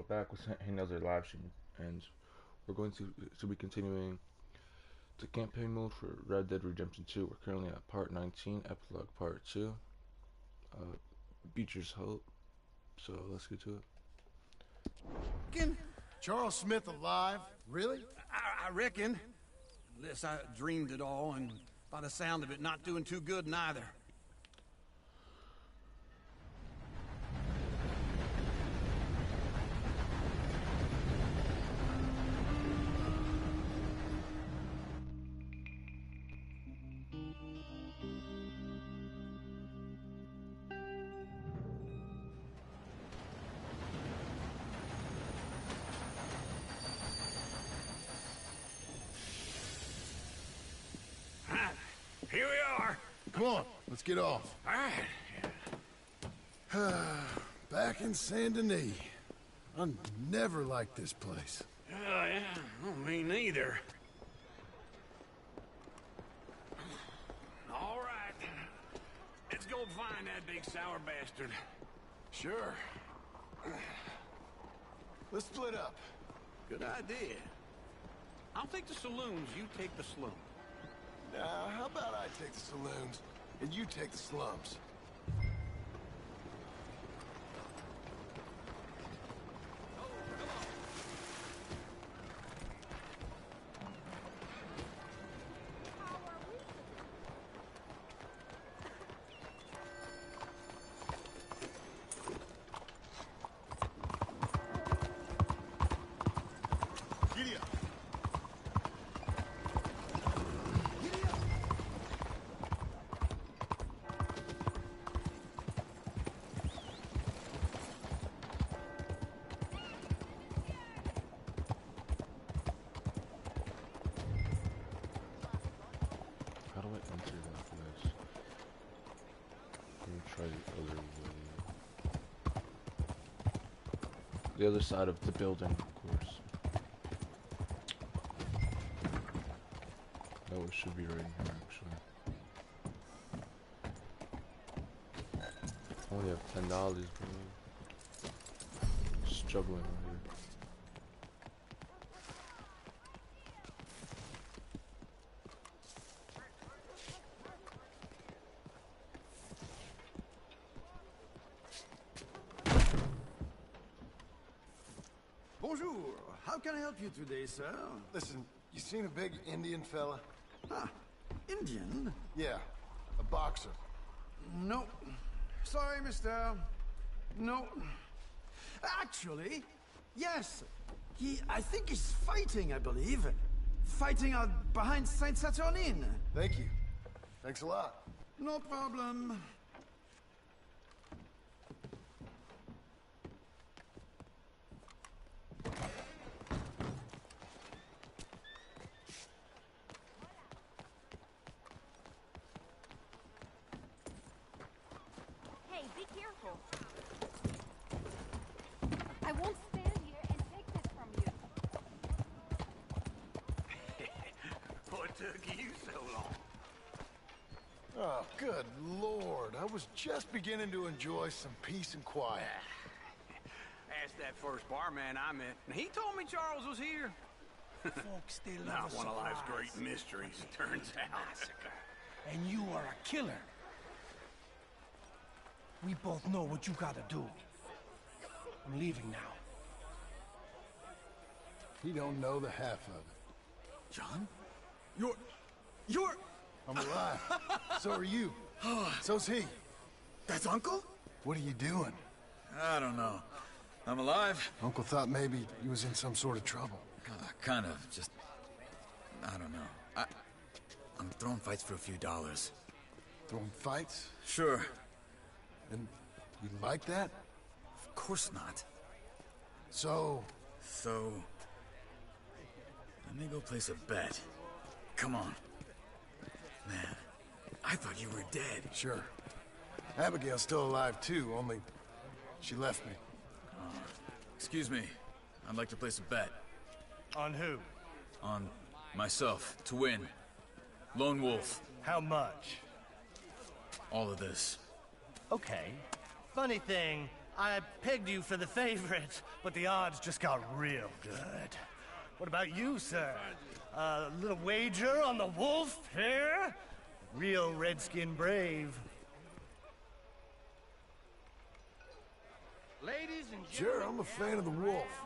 back with another live stream, and we're going to be continuing the campaign mode for Red Dead Redemption 2. We're currently at part 19, Epilogue part 2, Beechers Hope. So let's get to it. Charles Smith alive? Really? I reckon. Unless I dreamed it all, and by the sound of it, not doing too good neither. Here we are. Come on, let's get off. All right. Back in Saint Denis. I never liked this place. Yeah, well, me neither. All right. Let's go find that big sour bastard. Sure. Let's split up. Good idea. I'll take the saloons, you take the slum. Now, how about I take the saloons, and you take the slums? Giddy up. How do I enter that place? Let me try the other way. The other side of the building, of course. No, it should be right here, actually. I only have $10, bro. Struggling over here. Bonjour. How can I help you today, sir? Listen, you seen a big Indian fella? Ah, Indian? Yeah, a boxer. No. Sorry, mister. No. Actually, yes. I think he's fighting, I believe. Fighting out behind Saint Saturnine. Thank you. Thanks a lot. No problem. Hey, be careful. I won't stand here and take this from you. What took you so long? Oh, good Lord. I was just beginning to enjoy some peace and quiet. Asked that first barman I met, and he told me Charles was here. Folks still Not love a one of life's surprise. great mysteries, it turns out. And you are a killer. We both know what you gotta do. I'm leaving now. He don't know the half of it. John? You're... I'm alive. So are you. So's he. That's Uncle? What are you doing? I don't know. I'm alive. Uncle thought maybe he was in some sort of trouble. Kind of. Just... I don't know. I'm throwing fights for a few dollars. Throwing fights? Sure. And you like that? Of course not. So... So... Let me go place a bet. Come on. Man, I thought you were dead. Sure. Abigail's still alive too, only... she left me. Excuse me. I'd like to place a bet. On who? On myself, to win. Lone Wolf. How much? All of this. Okay. Funny thing, I pegged you for the favorite, but the odds just got real good. What about you, sir? A little wager on the wolf here? Real redskin brave. Ladies and Sure, I'm a fan of the wolf.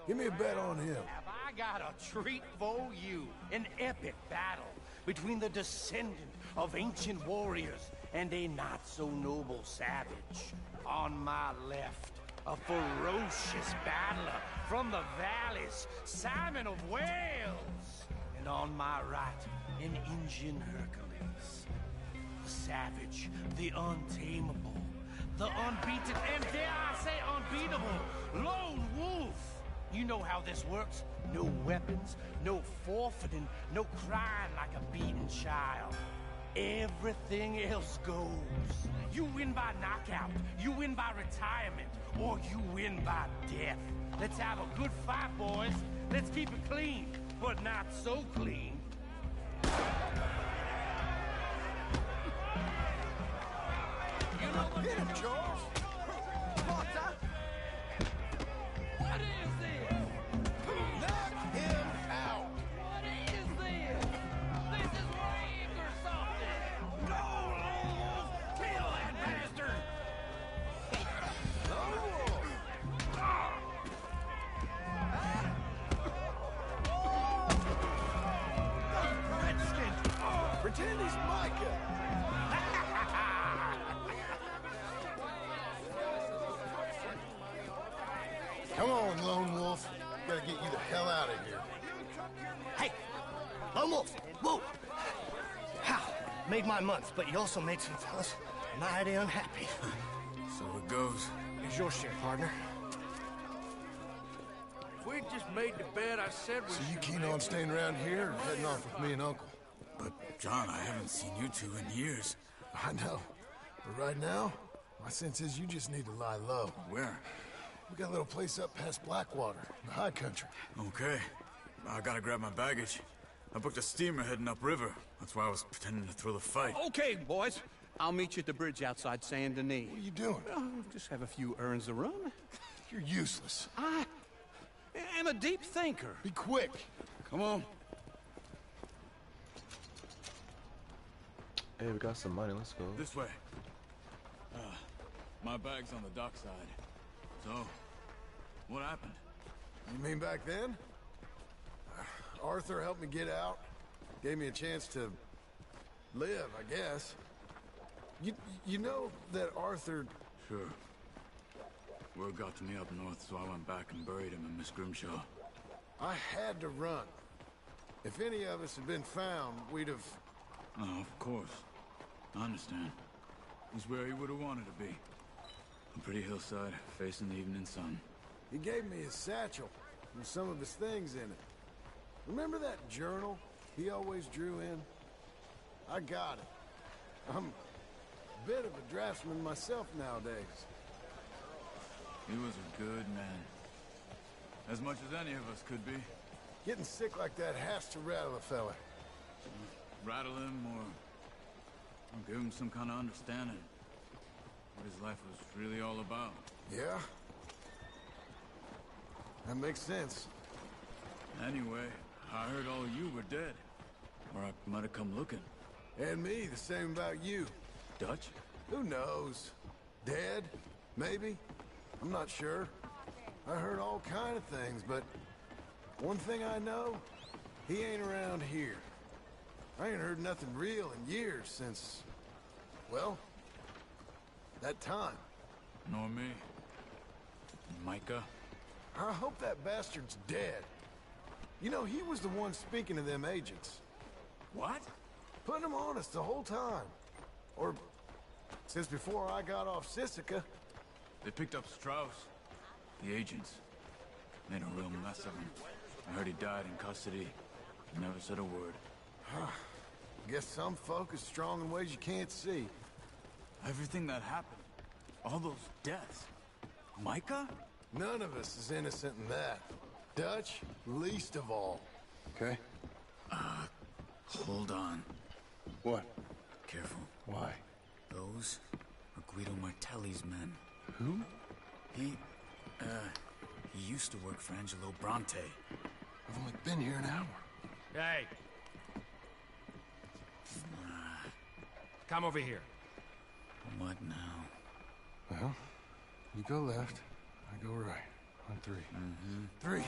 Give me a bet on him. Have I got a treat for you? An epic battle between the descendant of ancient warriors and a not-so-noble savage. On my left, a ferocious battler from the valleys, Simon of Wales. And on my right, an Indian Hercules. The savage, the untamable, the unbeaten, and dare I say unbeatable, lone wolf. You know how this works. No weapons, no forfeiting, no crying like a beaten child. Everything else goes. You win by knockout, you win by retirement, or you win by death. Let's have a good fight, boys. Let's keep it clean, but not so clean. You know what? Hit him, Charles! Potter? What is this? Knock him out! What is this? This is rigged or something. Go, Lone Wolf! Kill that bastard! Redskins! Pretend he's Micah! Come on, Lone Wolf. Gotta get you the hell out of here. Hey! Lone Wolf! Whoa! How? Made my month, but you also made some fellas mighty unhappy. So it goes. Here's your share, partner. If we just made the bed I said we So you should keen on staying around here or heading off with me and Uncle? But, John, I haven't seen you two in years. I know. But right now, my sense is you just need to lie low. Where? We got a little place up past Blackwater, in the high country. Okay. I gotta grab my baggage. I booked a steamer heading upriver. That's why I was pretending to throw the fight. Okay, boys. I'll meet you at the bridge outside Saint Denis. What are you doing? Just have a few errands to run. You're useless. I am a deep thinker. Be quick. Come on. Hey, we got some money. Let's go. This way. My bag's on the dockside. So, what happened? You mean back then? Arthur helped me get out. Gave me a chance to live, I guess. You know that Arthur... Sure. Word got to me up north, so I went back and buried him in Miss Grimshaw. I had to run. If any of us had been found, we'd have... Oh, of course. I understand. He's where he would have wanted to be. A pretty hillside, facing the evening sun. He gave me his satchel with some of his things in it. Remember that journal he always drew in? I got it. I'm a bit of a draftsman myself nowadays. He was a good man. As much as any of us could be. Getting sick like that has to rattle a fella. Rattle him or give him some kind of understanding. What his life was really all about. Yeah? That makes sense. Anyway, I heard all you were dead. Or I might have come looking. And me, the same about you. Dutch? Who knows? Dead? Maybe? I'm not sure. I heard all kind of things, but one thing I know, he ain't around here. I ain't heard nothing real in years since, well, that time. Nor me. Micah? I hope that bastard's dead. You know, he was the one speaking to them agents. What? Putting them on us the whole time. Or, since before I got off Sisika. They picked up Strauss. The agents. Made a real mess of him. I heard he died in custody. Never said a word. Guess some folk is strong in ways you can't see. Everything that happened. All those deaths. Micah? None of us is innocent in that. Dutch, least of all. Okay. Hold on. What? Careful. Why? Those are Guido Martelli's men. Who? He used to work for Angelo Bronte. I've only been here an hour. Hey. Come over here. What now? Well, you go left, I go right. On three. Three.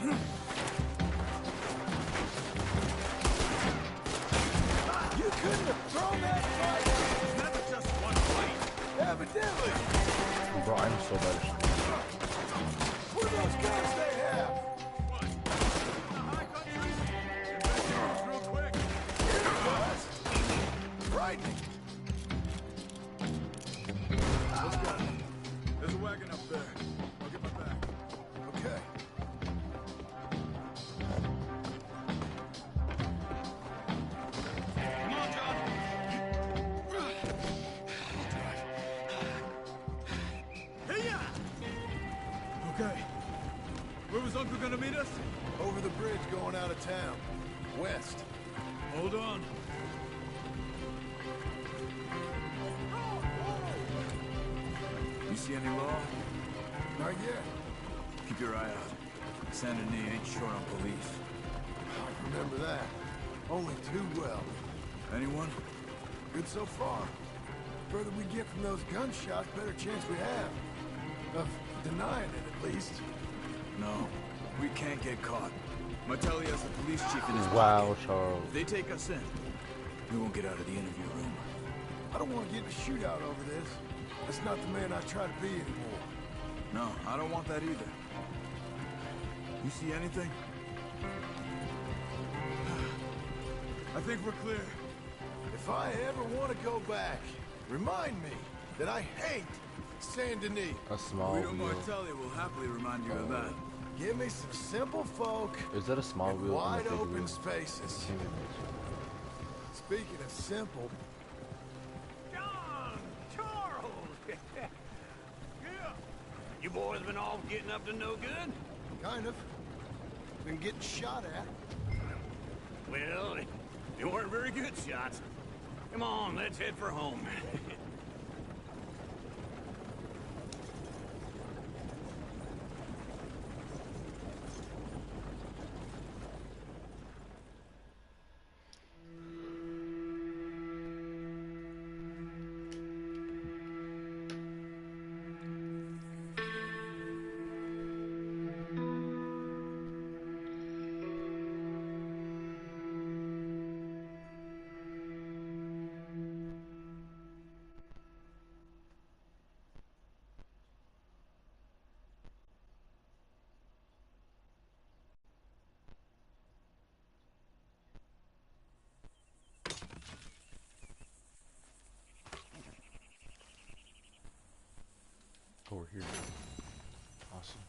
You couldn't have thrown that fight! It's never just one fight. Evidently! Bro, I'm so bad at shooting. What are those guns they have? Real quick. Here it was! Frightening! Let's go. There's a wagon up there. I'll get my back. Okay. Come on, John. Hey-ya! Okay. Where was Uncle gonna meet us? Over the bridge going out of town. West. Hold on. You see any law? Not yet. Keep your eye out. Saint Denis ain't short on police. I remember that. Only too well. Anyone? Good so far. Further we get from those gunshots, better chance we have. Of denying it, at least. No. We can't get caught. Martelli has the police chief in his Wow, pocket. Charles. If they take us in, we won't get out of the interview room. I don't want to get in a shootout over this. That's not the man I try to be anymore. No, I don't want that either. You see anything? I think we're clear. If I ever want to go back, remind me that I hate Saint Denis. A small Guido wheel. Martelli will happily remind you of that. Give me some simple folk Is that a small and wheel? and a wide big open wheel? spaces. Speaking of simple, John! Charles! Yeah. You boys been all getting up to no good? kind of. Been getting shot at. Well, they weren't very good shots. Come on, let's head for home. Over here. Awesome.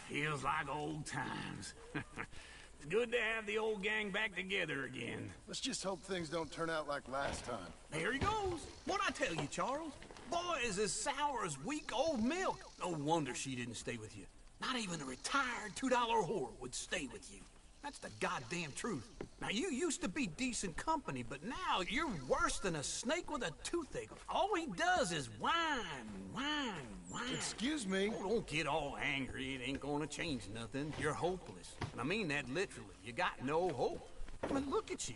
Feels like old times. It's good to have the old gang back together again. Let's just hope things don't turn out like last time. There he goes. What'd I tell you, Charles? Boy is as sour as weak old milk. No wonder she didn't stay with you. Not even a retired $2 whore would stay with you. That's the goddamn truth. Now, you used to be decent company, but now you're worse than a snake with a toothache. All he does is whine, whine, whine. Excuse me. Oh, don't get all angry. It ain't gonna change nothing. You're hopeless. And I mean that literally. You got no hope. I mean, look at you.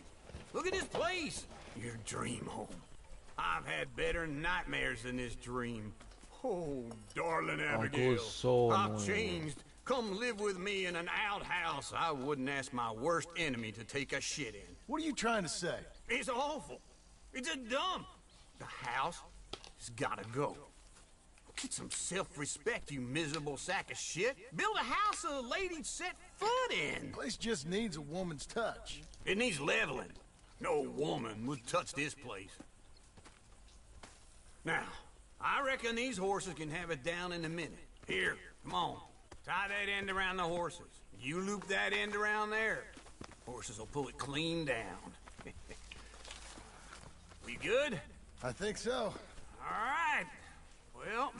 Look at this place. Your dream home. I've had better nightmares than this dream. Oh, darling Abigail. is so I've annoying. changed. Come live with me in an outhouse I wouldn't ask my worst enemy to take a shit in. What are you trying to say? It's awful. It's a dump. The house has gotta go. Get some self-respect, you miserable sack of shit. Build a house a lady'd set foot in. Place just needs a woman's touch. It needs leveling. No woman would touch this place. Now, I reckon these horses can have it down in a minute. Here, come on. Tie that end around the horses. You loop that end around there. Horses will pull it clean down. We good? I think so. All right. Well,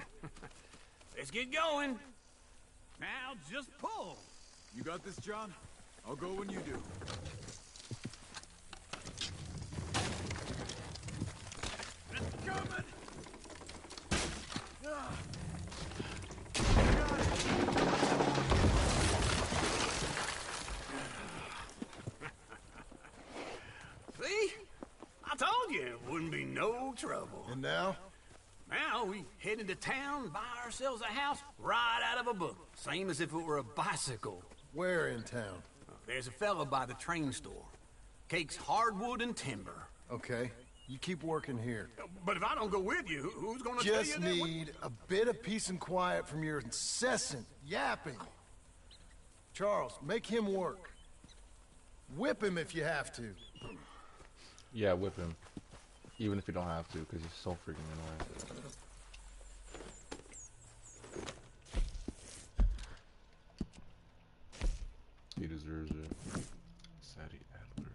let's get going. Now, just pull. You got this, John? I'll go when you do. no trouble. And now? Now we head into town, buy ourselves a house right out of a book. Same as if it were a bicycle. Where in town? There's a fella by the train store. Cakes hardwood and timber. Okay, you keep working here. But if I don't go with you, who's gonna tell you Just that? need a bit of peace and quiet from your incessant yapping. Charles, make him work. Whip him if you have to. Yeah, whip him. Even if you don't have to, because he's so freaking annoying. He deserves it. Sadie Adler.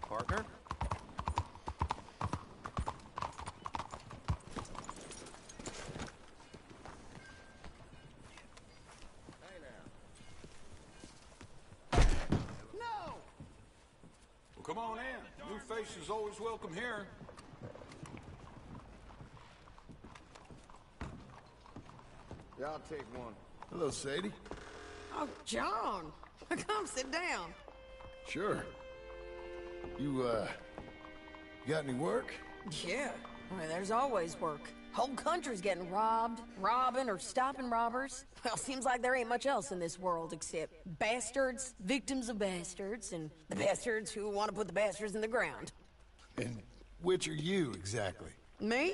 Partner? Well, come on in. New faces always welcome here. Yeah, I'll take one. Hello, Sadie. Oh, John. Come sit down. Sure. You got any work? Yeah. I mean, there's always work. Whole country's getting robbed, robbing, or stopping robbers. Well, seems like there ain't much else in this world except bastards, victims of bastards, and the bastards who want to put the bastards in the ground. And which are you, exactly? Me?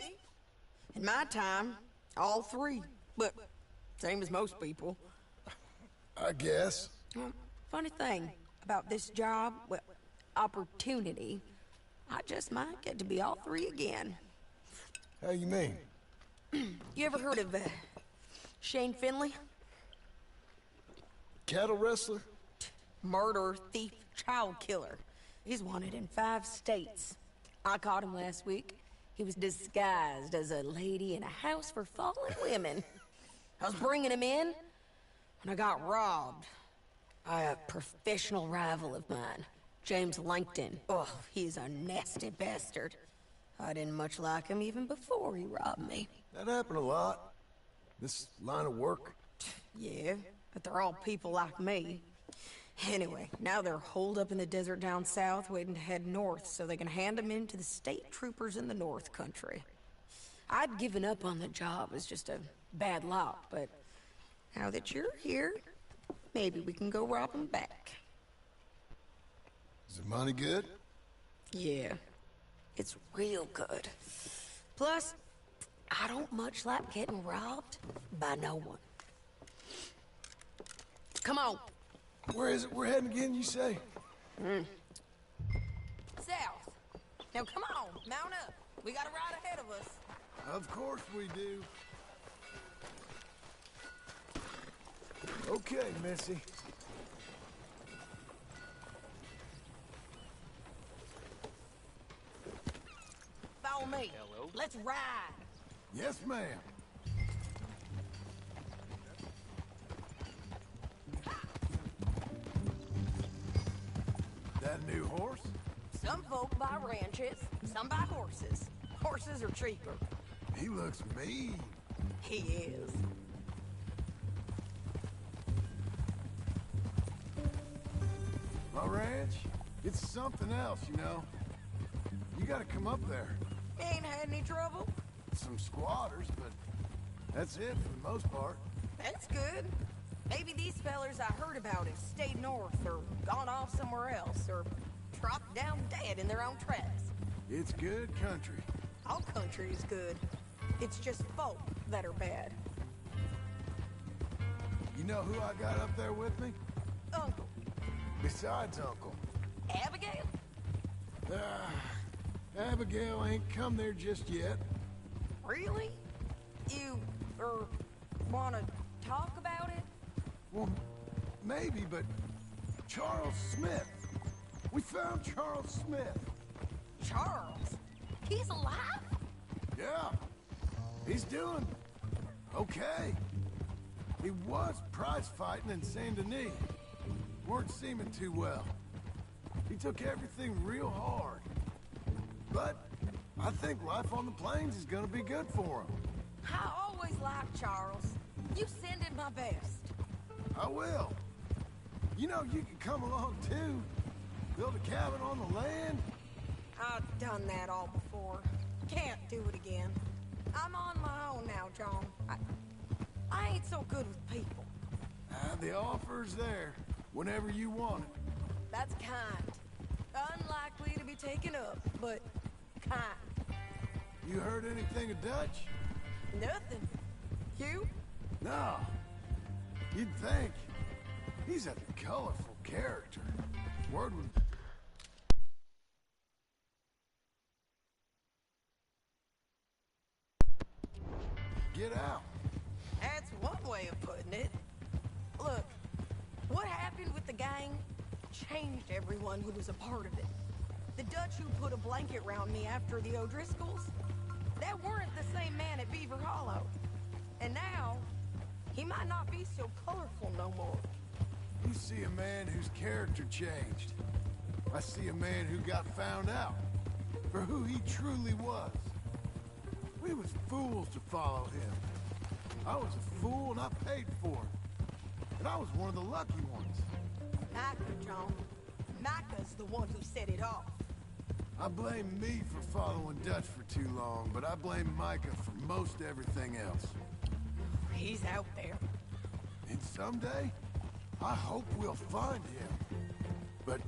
In my time, all three. But same as most people. I guess. Funny thing about this job, well, opportunity, I just might get to be all three again. How you mean? You ever heard of Shane Finley? Cattle wrestler? Murderer, thief, child killer. He's wanted in 5 states. I caught him last week. He was disguised as a lady in a house for fallen women. I was bringing him in, and I got robbed by a professional rival of mine, James Langton. Oh, he's a nasty bastard. I didn't much like him even before he robbed me. That happened a lot. This line of work. Yeah, but they're all people like me. Anyway, now they're holed up in the desert down south, waiting to head north so they can hand them in to the state troopers in the north country. I'd given up on the job as just a bad lot, but now that you're here, maybe we can go rob them back. Is the money good? Yeah, it's real good. Plus, I don't much like getting robbed by no one. Come on. Where is it we're heading again, you say? South. Now come on, mount up. We got a ride ahead of us. Of course we do. Okay, Missy. Follow me. Hello. Let's ride. Yes, ma'am. That a new horse? Some folk buy ranches, some buy horses. Horses are cheaper. He looks mean. He is. My ranch, it's something else, you know. You gotta come up there. Ain't had any trouble? Some squatters, but that's it for the most part. That's good. Maybe these fellers I heard about have stayed north or gone off somewhere else or dropped down dead in their own tracks. It's good country. All country is good. It's just folk that are bad. You know who I got up there with me? Uncle. Besides Uncle. Abigail? Abigail ain't come there just yet. Really? You, wanna talk about it? Well, maybe, but Charles Smith. We found Charles Smith. Charles? He's alive? Yeah. He's doing okay. He was prize fighting in Saint Denis. Weren't seeming too well. He took everything real hard. But I think life on the plains is gonna be good for him. I always liked Charles. You send him my best. I will. You know, you can come along too. Build a cabin on the land. I've done that all before. Can't do it again. I'm on my own now, John. I ain't so good with people. The offer's there whenever you want it. That's kind. Unlikely to be taken up, but kind. You heard anything of Dutch? Nothing. You? No. You'd think. He's a colorful character. Word would... Get out. That's one way of putting it. Look, what happened with the gang changed everyone who was a part of it. The Dutch who put a blanket around me after the O'Driscolls, that weren't the same man at Beaver Hollow. And now, he might not be so colorful no more. You see a man whose character changed. I see a man who got found out for who he truly was. We was fools to follow him. I was a fool and I paid for it. And I was one of the lucky ones. Micah, John. Micah's the one who set it off. I blame me for following Dutch for too long, but I blame Micah for most everything else. He's out there. And someday, I hope we'll find him. But...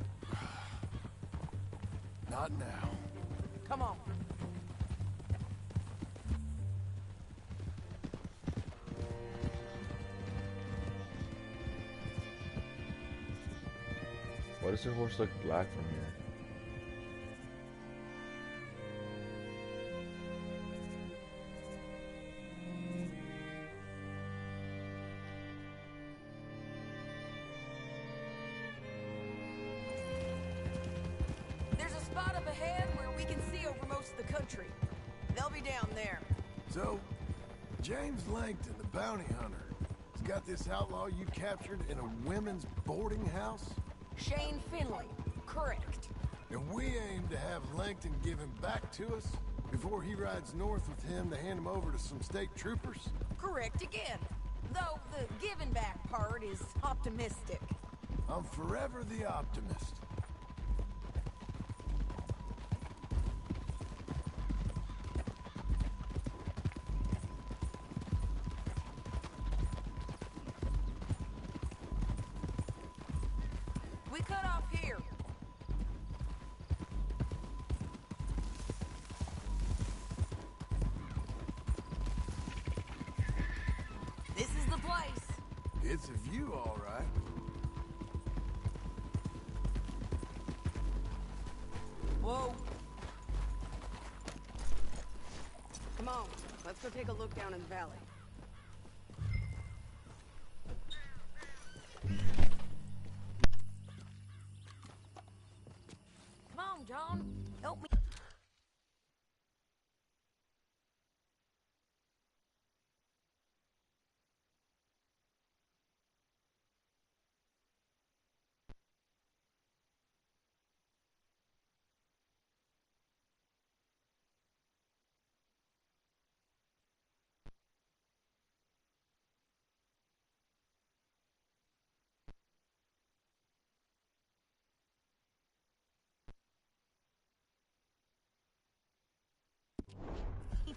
not now. Come on. Why does the horse look black from here? There's a spot up ahead where we can see over most of the country. They'll be down there. So, James Langton, the bounty hunter, has got this outlaw you captured in a women's boarding house? Shane Finley. Correct. And we aim to have Langton give him back to us before he rides north with him to hand him over to some state troopers? Correct again. Though the giving back part is optimistic. I'm forever the optimist. We cut off here. This is the place. It's a view, all right. Whoa. Come on, let's go take a look down in the valley. Come on, John. Help me.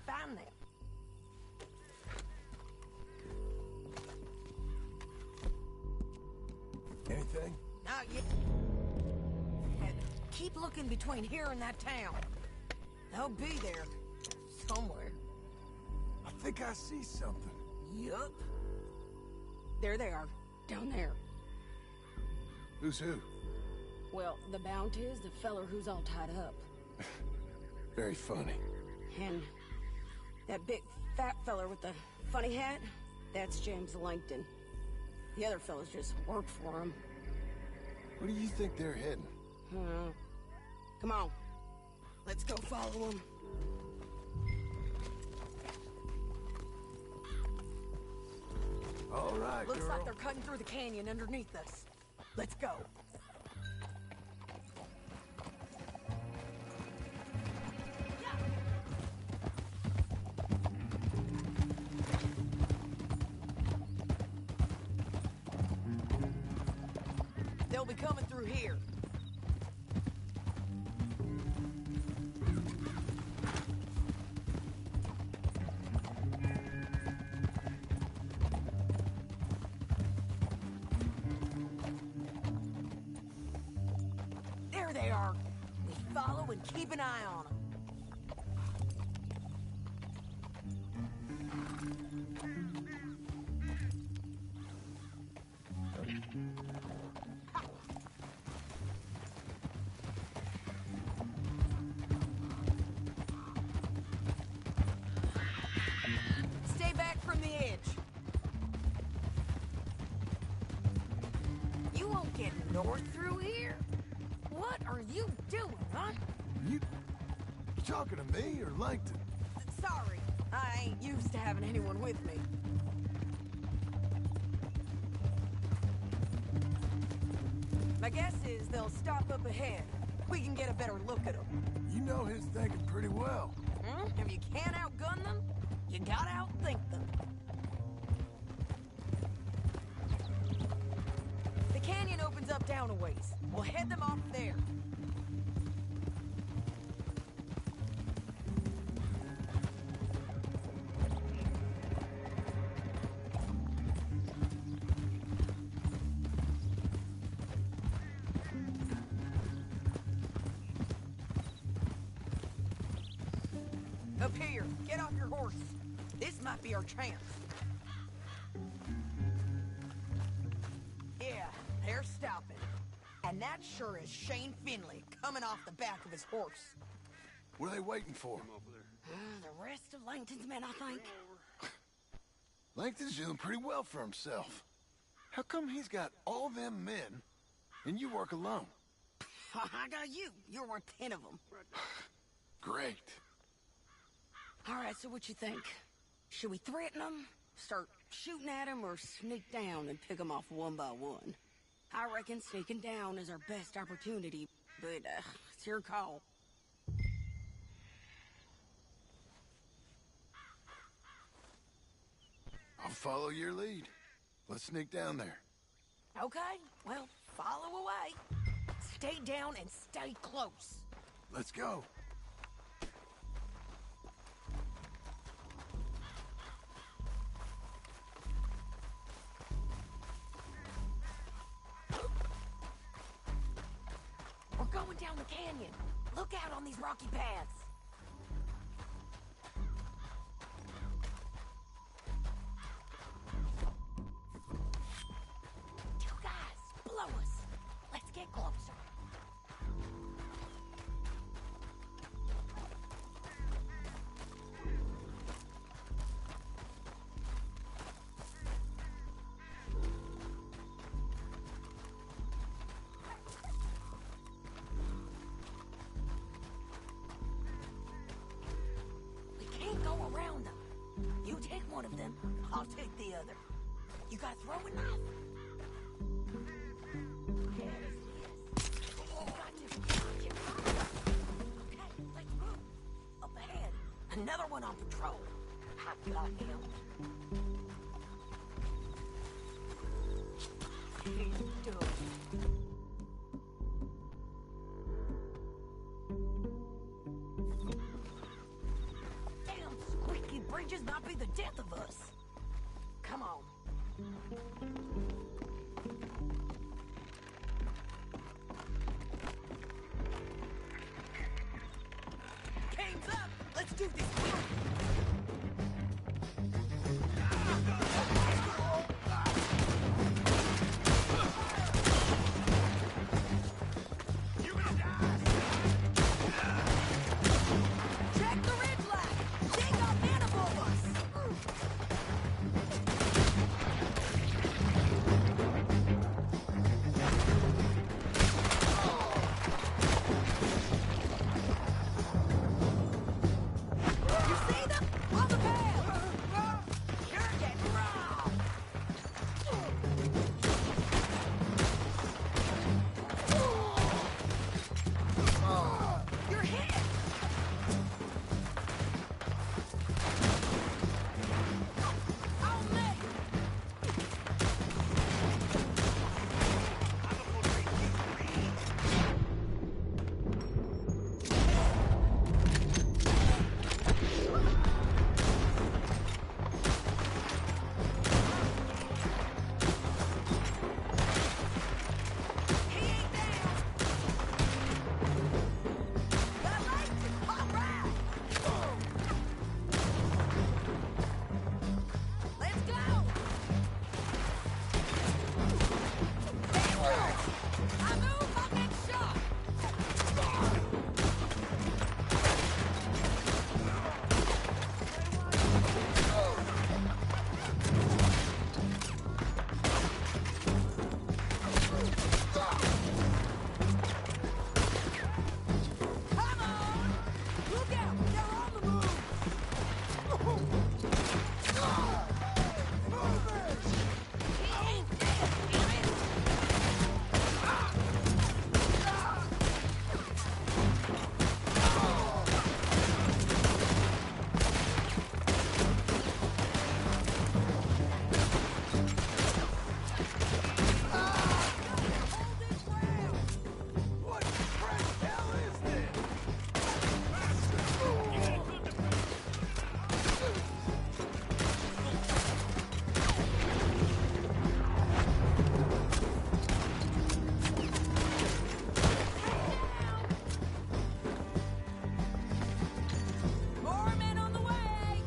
find them. Anything? Not yet. Keep looking between here and that town. They'll be there. Somewhere. I think I see something. Yup. There they are. Down there. Who's who? Well, the Bounty is the feller who's all tied up. Very funny. And that big fat feller with the funny hat, that's James Langton. The other fellas just work for him. Where do you think they're heading? Come on. Let's go follow them. All right, Looks girl. like they're cutting through the canyon underneath us. Let's go. They'll be coming through here. There they are. We follow and keep an eye on them. Stay back from the edge. You won't get north through here. What are you doing, huh? You talking to me or Langton? Sorry, I ain't used to having anyone with me. My guess is they'll stop up ahead. We can get a better look at them. You know his thinking pretty well. If you can't outgun them, you gotta outthink them. The canyon opens up down a ways. We'll head them off there. Up here, get off your horse. This might be our chance. Yeah, they're stopping. And that sure is Shane Finley coming off the back of his horse. What are they waiting for? The rest of Langton's men, I think. Langton's doing pretty well for himself. How come he's got all them men, and you work alone? I got you. You're worth 10 of them. Great. All right, so what you think? Should we threaten them, start shooting at them, or sneak down and pick them off one by one? I reckon sneaking down is our best opportunity, but it's your call. I'll follow your lead. Let's sneak down there. Okay, well, follow away. Stay down and stay close. Let's go. We're going down the canyon. Look out on these rocky paths. You guys, blow us. Let's get closer. You take one of them, I'll take the other. You got a throwing knife? Yes, yes. You got to. Okay, let's move. Up ahead, another one on patrol. I got him. He's done. Damn Game's up! Let's do this! Check the ridge line! They got men above us! You see them? On the path! You're getting raw! You're hit! On me! He ain't down! Got lights? All right! Let's go! I move, I'll get shot! Come on! Look out! They're on the move! He ain't dead, damn it! Hold this ground! What the French hell is this? More men on the way!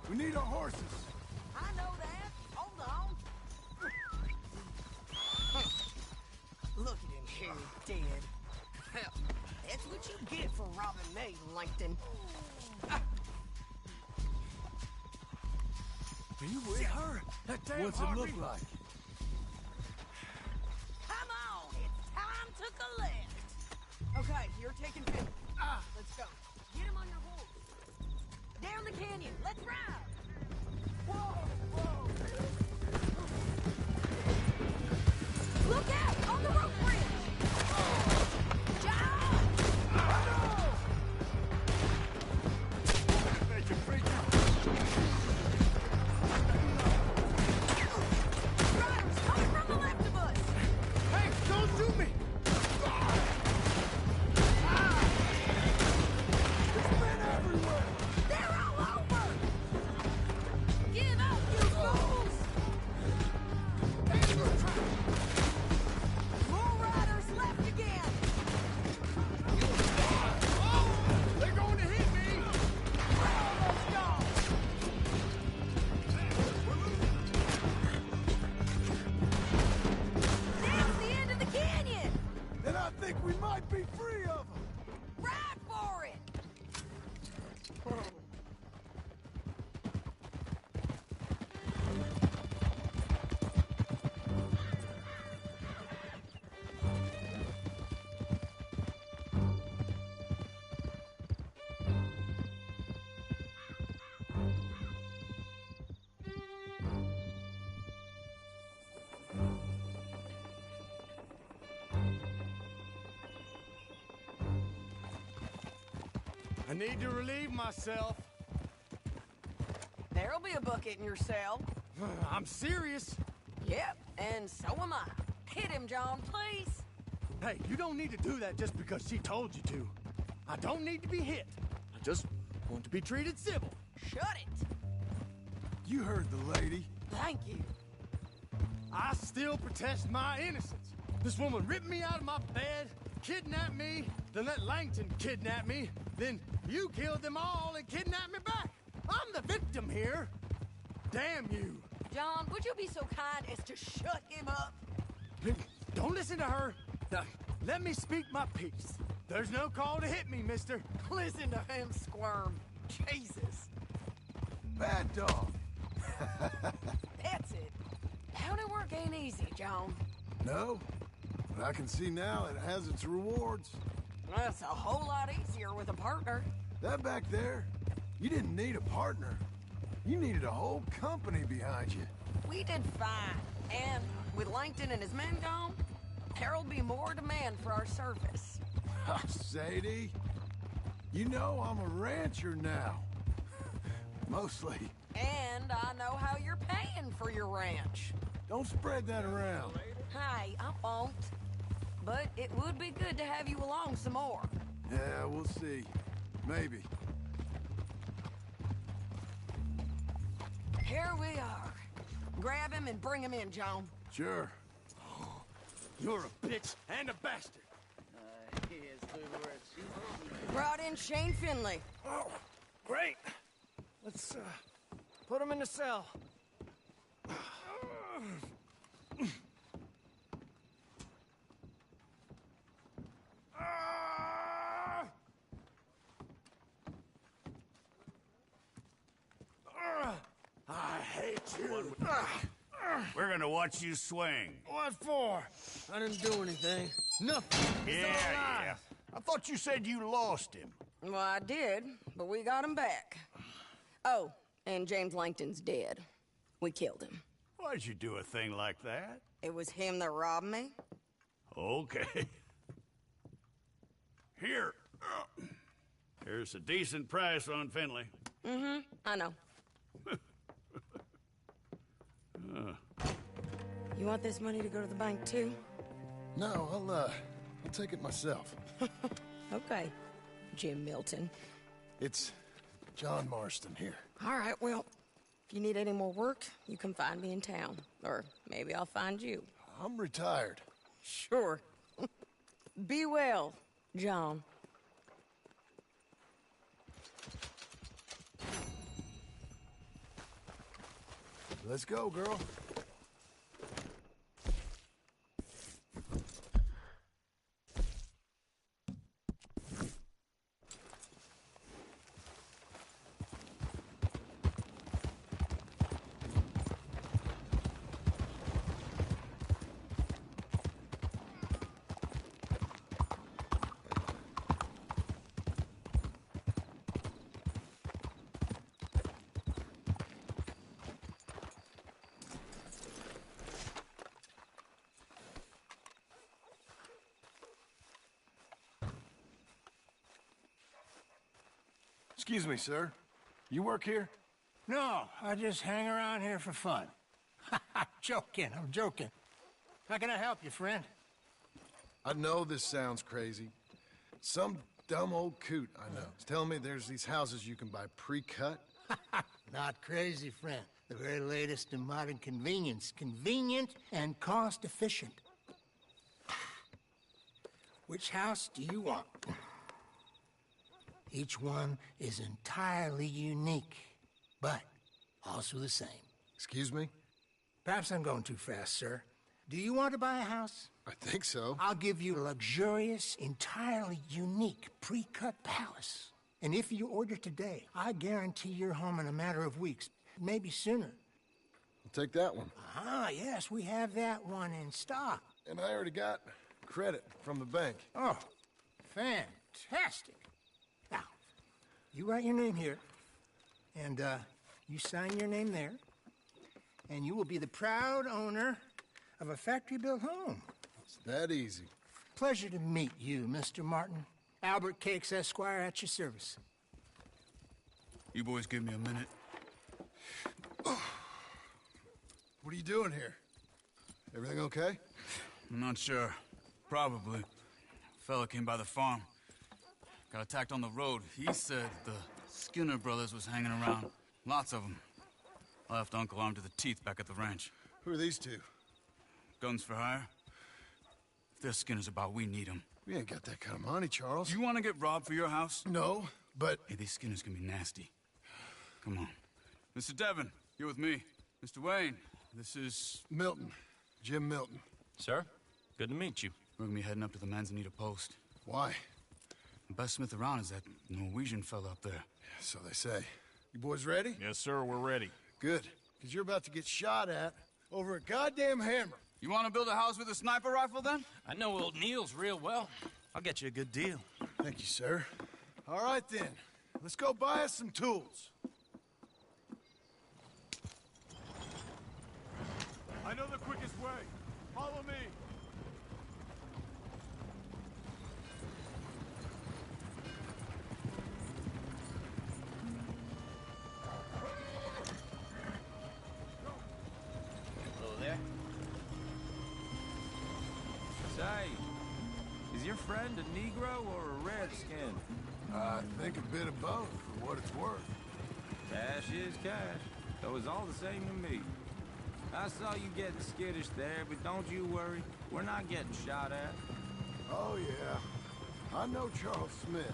We need our horses. I know that. Hold on. Look at him here, dead. Hell, that's what you get for robbing me, Langton. Are you with her? That damn What's it Harvey. look like? Come on, it's time to collect. Okay, you're taking 50. Let's go. Get him on your horse. Down the canyon. Let's ride. Whoa, whoa. Look out on the rope bridge. John! Riders coming from the left of us. Hey, don't shoot me! There's men everywhere! They're all over. Give up. I need to relieve myself. There'll be a bucket in your cell. I'm serious. Yep, and so am I. Hit him, John, please. Hey, you don't need to do that just because she told you to. I don't need to be hit. I just want to be treated civil. Shut it. You heard the lady. Thank you. I still protest my innocence. This woman ripped me out of my bed, kidnapped me, then let Langton kidnap me, then you killed them all and kidnapped me back. I'm the victim here. Damn you. John, would you be so kind as to shut him up? Don't listen to her. Now, let me speak my piece. There's no call to hit me, mister. Listen to him squirm. Jesus. Bad dog. That's it. County work ain't easy, John. No, but I can see now it has its rewards. That's a whole lot easier with a partner. That back there, you didn't need a partner. You needed a whole company behind you. We did fine. And with Langton and his men gone, there'll be more demand for our service. Sadie, you know I'm a rancher now. Mostly. And I know how you're paying for your ranch. Don't spread that around. Hey, I won't. But it would be good to have you along some more. Yeah, we'll see. Maybe. Here we are. Grab him and bring him in, John. Sure. You're a bitch and a bastard. Brought in Shane Finley. Oh, great. Let's, put him in the cell. I hate you. We're gonna watch you swing. What for? I didn't do anything. Nothing. Yeah. I thought you said you lost him. Well, I did, but we got him back. Oh, and James Langton's dead. We killed him. Why'd you do a thing like that? It was him that robbed me. Okay. Here. Here's a decent price on Finley. Mm-hmm, I know. You want this money to go to the bank, too? No, I'll take it myself. Okay, Jim Milton. It's John Marston here. All right, well, if you need any more work, you can find me in town. Or maybe I'll find you. I'm retired. Sure. Be well, John. Let's go, girl. Excuse me, sir. You work here? No, I just hang around here for fun. I'm joking. How can I help you, friend? I know this sounds crazy. Some dumb old coot I know is telling me there's these houses you can buy pre-cut. Not crazy, friend. The very latest in modern convenience. Convenient and cost-efficient. Which house do you want? Each one is entirely unique, but also the same. Excuse me? Perhaps I'm going too fast, sir. Do you want to buy a house? I think so. I'll give you a luxurious, entirely unique pre-cut palace. And if you order today, I guarantee you're home in a matter of weeks, maybe sooner. I'll take that one. Ah, yes, we have that one in stock. And I already got credit from the bank. Oh, fantastic. Now, you write your name here, and you sign your name there, and you will be the proud owner of a factory-built home. It's that easy. Pleasure to meet you, Mr. Martin. Albert Cakes, Esquire, at your service. You boys give me a minute. What are you doing here? Everything okay? I'm not sure. Probably. A fella came by the farm. Got attacked on the road. He said the Skinner brothers was hanging around. Lots of them. I left Uncle armed to the teeth back at the ranch. Who are these two? Guns for hire? If there's Skinner's about, we need them. We ain't got that kind of money, Charles. You want to get robbed for your house? No, but... Hey, these Skinners can be nasty. Come on. Mr. Devon, you're with me. Mr. Wayne, this is... Milton. Jim Milton. Sir, good to meet you. We're gonna be heading up to the Manzanita post. Why? The best smith around is that Norwegian fella up there. Yeah, so they say. You boys ready? Yes, sir, we're ready. Good. Because you're about to get shot at over a goddamn hammer. You want to build a house with a sniper rifle, then? I know old Neil's real well. I'll get you a good deal. Thank you, sir. All right, then. Let's go buy us some tools. I know the quickest way. Follow me. Hello there. Say, is your friend a Negro or a Redskin? I think a bit of both, for what it's worth. Cash is cash, so it's all the same to me. I saw you getting skittish there, but don't you worry. We're not getting shot at. Oh, yeah. I know Charles Smith.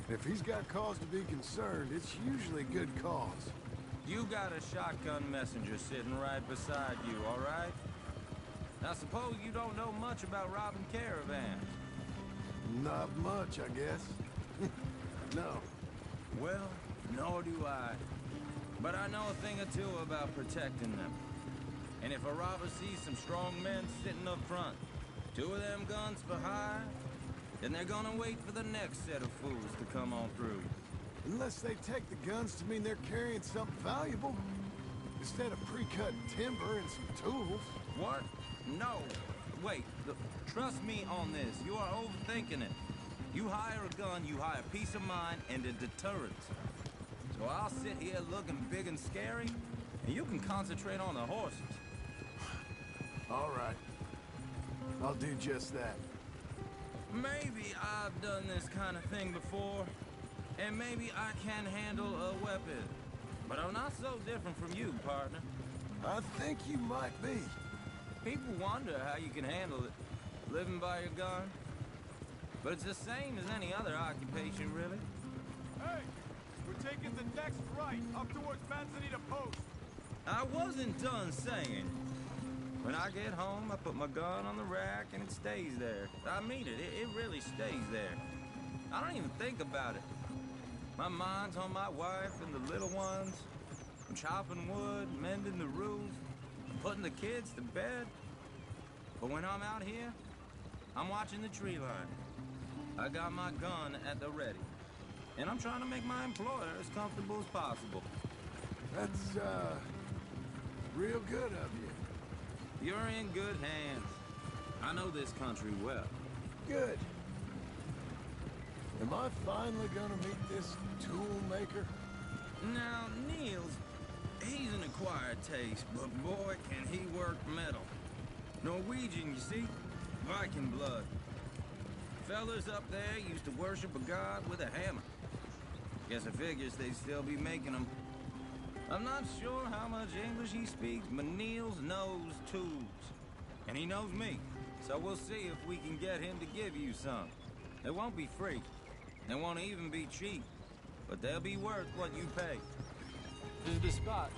If he's got cause to be concerned, it's usually a good cause. You got a shotgun messenger sitting right beside you, all right? Now, suppose you don't know much about robbing caravans. Not much, I guess. No. Well, nor do I. But I know a thing or two about protecting them. And if a robber sees some strong men sitting up front, 2 of them guns for hire, then they're gonna wait for the next set of fools to come on through. Unless they take the guns to mean they're carrying something valuable. Instead of pre-cut timber and some tools. What? No. Wait, look, trust me on this. You are overthinking it. You hire a gun, you hire peace of mind and a deterrence. So I'll sit here looking big and scary, and you can concentrate on the horses. All right. I'll do just that. Maybe I've done this kind of thing before, and maybe I can handle a weapon. But I'm not so different from you, partner. I think you might be. People wonder how you can handle it, living by your gun. But it's the same as any other occupation, really. Hey, we're taking the next right, up towards Manzanita Post. I wasn't done saying. When I get home, I put my gun on the rack and it stays there. I mean it, it really stays there. I don't even think about it. My mind's on my wife and the little ones. I'm chopping wood, mending the roof, putting the kids to bed. But when I'm out here, I'm watching the tree line. I got my gun at the ready. And I'm trying to make my employer as comfortable as possible. That's, real good of you. You're in good hands. I know this country well. Good. Am I finally gonna meet this tool maker? Now, Niels, he's an acquired taste, but boy, can he work metal. Norwegian, you see? Viking blood. Fellas up there used to worship a god with a hammer. Guess I figures they'd still be making them. I'm not sure how much English he speaks, but Niels knows tools. And he knows me. So we'll see if we can get him to give you some. They won't be free. They won't even be cheap. But they'll be worth what you pay. This is the spot,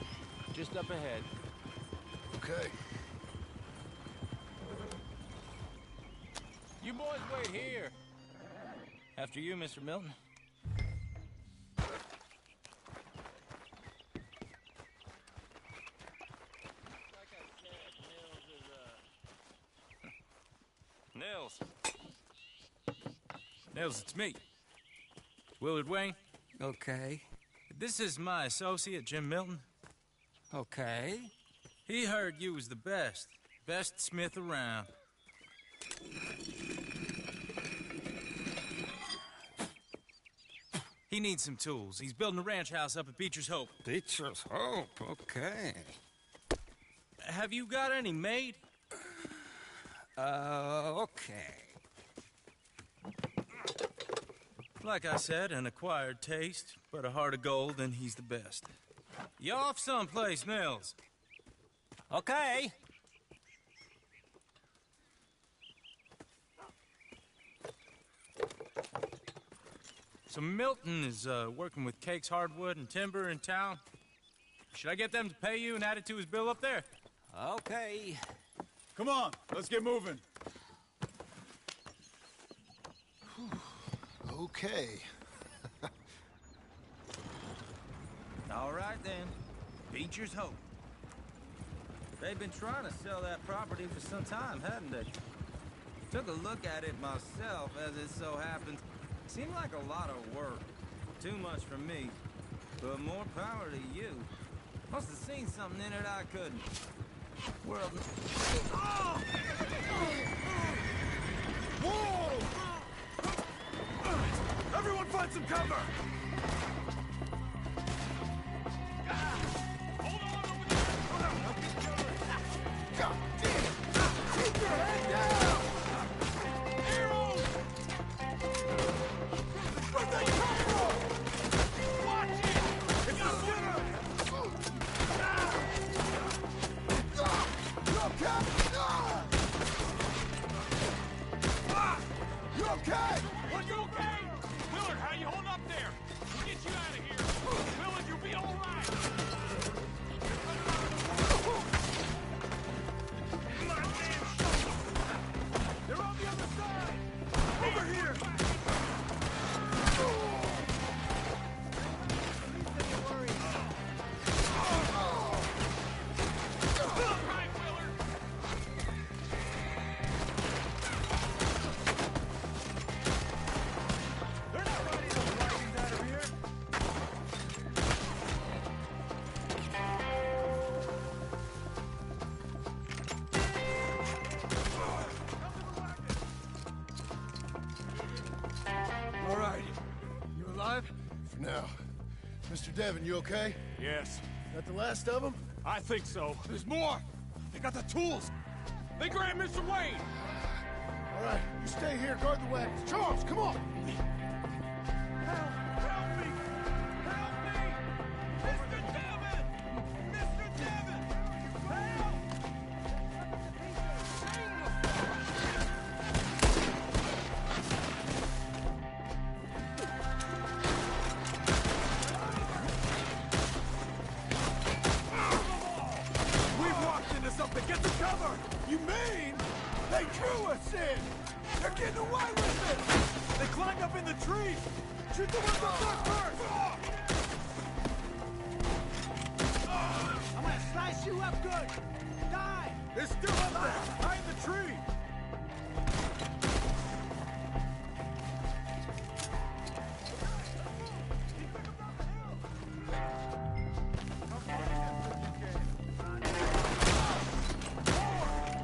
just up ahead. Okay. You boys wait here. After you, Mr. Milton. Nils. Nils, it's me. Willard Wayne. Okay. This is my associate, Jim Milton. Okay. He heard you was the best smith around. He needs some tools. He's building a ranch house up at Beechers Hope. Beechers Hope, okay. Have you got any made? Okay. Like I said, an acquired taste, but a heart of gold, and he's the best. You off someplace, Mills? Okay. So Milton is working with Cake's Hardwood and Timber in town. Should I get them to pay you and add it to his bill up there? Okay. Come on, let's get moving. Okay. All right, then. Beechers Hope. They've been trying to sell that property for some time, hadn't they? Took a look at it myself, as it so happens. Seemed like a lot of work. Too much for me. But more power to you. Must have seen something in it I couldn't. World... Oh! Whoa! Everyone find some cover! God damn it! Keep your head down! Arrows! Where'd they come from? Watch it! It's a sinner! You okay? You okay? Are you okay? Willard, how you holding up there? We'll get you out of here. Willard, you'll be all right. They're on the other side! Over here! All right, Willard. They're not riding those Vikings out of here! All right. You alive? For now. Mr. Devon, you okay? Yes, That the last of them? I think so. There's more! They got the tools! They grabbed Mr. Wayne. All right, you stay here, guard the wagons. Charles, come on! Help! Help me! Help me! Mr. Devon! Mr. Devon! Help! We've walked into something! Get the cover! You mean they drew us in? They're getting away with it! They climbed up in the trees! Shoot the ones up there first! I'm gonna slice you up good! Die! They're still up there! Behind the tree!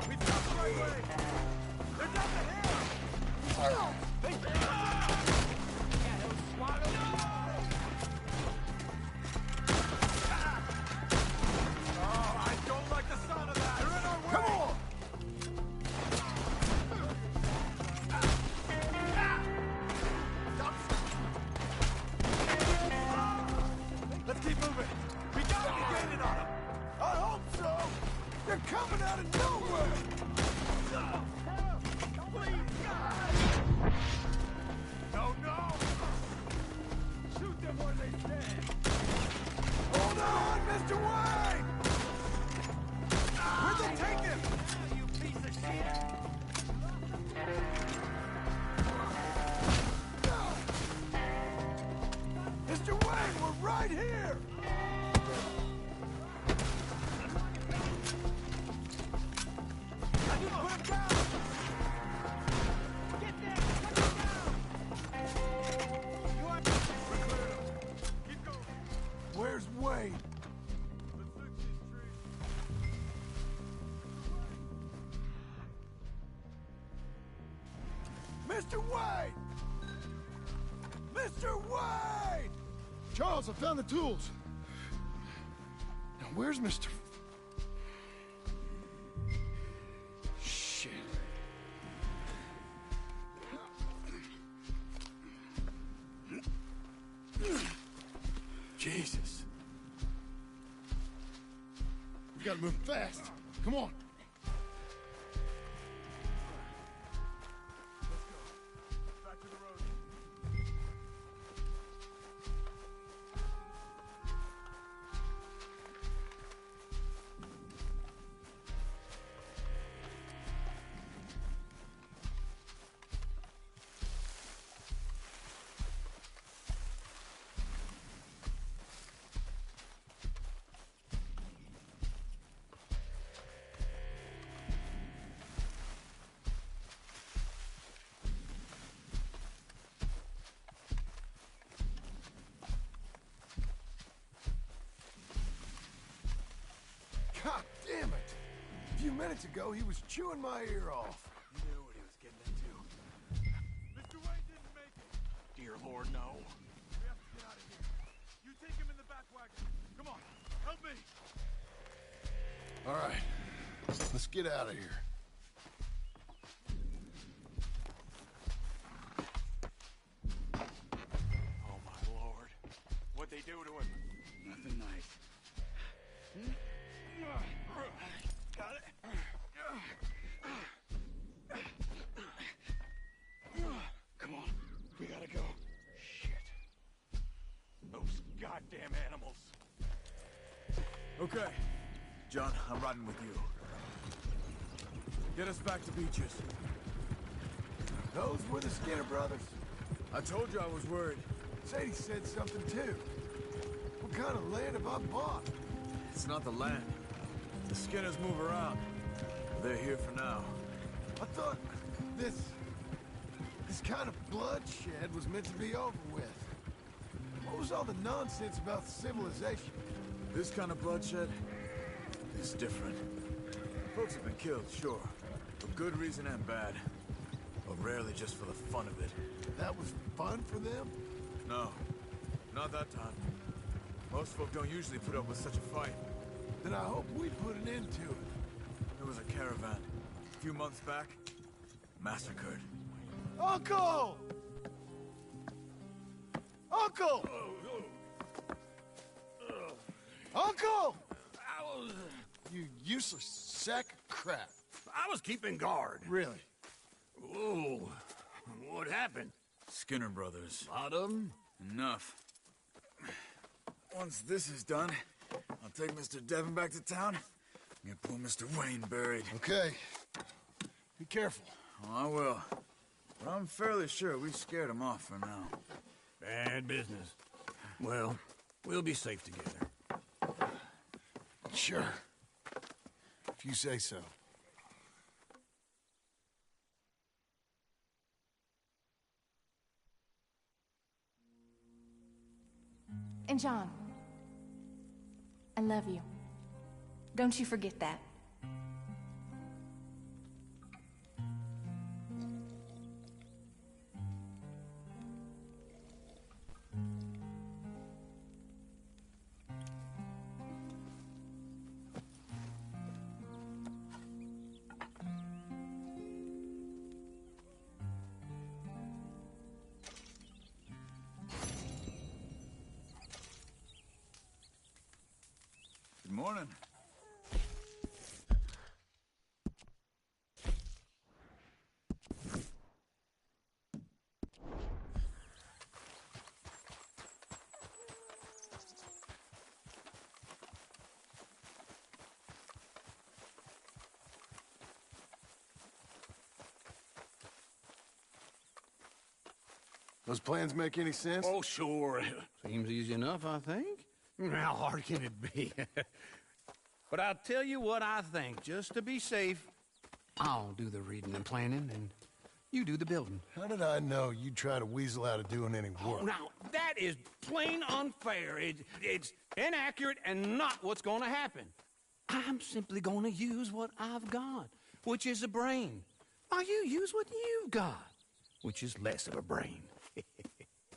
We've got the right way! They're down the hill! Oh, I don't like the sound of that! They're in our way! Come on! Let's keep moving! We gotta be gaining on them! I hope so! They're coming out of nowhere! No, no! Shoot them where they stand! Hold on, Mr. Wayne! Where'd they take him? You piece of shit! Mr. Wayne, we're right here! I need to put him down! Get there! Put him down! You are... We're cleared up. Keep going. Where's Wayne? Mr. Wayne! Mr. Mr. Wayne! Charles, I found the tools. Now, where's Mr. Shit. Jesus. We gotta move fast. Come on. God damn it! A few minutes ago, he was chewing my ear off. You knew what he was getting into. Mr. Wayne didn't make it. Dear Lord, no. We have to get out of here. You take him in the back wagon. Come on, help me. All right, let's get out of here. Oh, my Lord. What'd they do to him? Nothing nice. Got it? Come on. We gotta go. Shit. Those goddamn animals. Okay. John, I'm riding with you. Get us back to Beechers. Those were the Skinner brothers. I told you I was worried. Sadie said something too. What kind of land have I bought? It's not the land. The Skinners move around. They're here for now. I thought this kind of bloodshed was meant to be over with. What was all the nonsense about civilization? This kind of bloodshed is different. Folks have been killed, sure. For good reason and bad. But rarely just for the fun of it. That was fun for them? No. Not that time. Most folk don't usually put up with such a fight. Then I hope we put an end to it. There was a caravan. A few months back. Massacred. Uncle! Uncle! Uncle! You useless sack of crap. I was keeping guard. Really? Whoa. What happened? Skinner brothers. A lot of them? Enough. Once this is done, I'll take Mr. Devon back to town and get poor Mr. Wayne buried. Okay. Be careful. Oh, I will. But I'm fairly sure we scared him off for now. Bad business. Well, we'll be safe together. Sure. If you say so. And John, I love you. Don't you forget that. Good morning. Those plans make any sense? Oh, sure. Seems easy enough, I think. How hard can it be? But I'll tell you what I think, just to be safe. I'll do the reading and planning, and you do the building. How did I know you'd try to weasel out of doing any work? Oh, now, that is plain unfair. It's inaccurate and not what's going to happen. I'm simply going to use what I've got, which is a brain. While you use what you've got, which is less of a brain.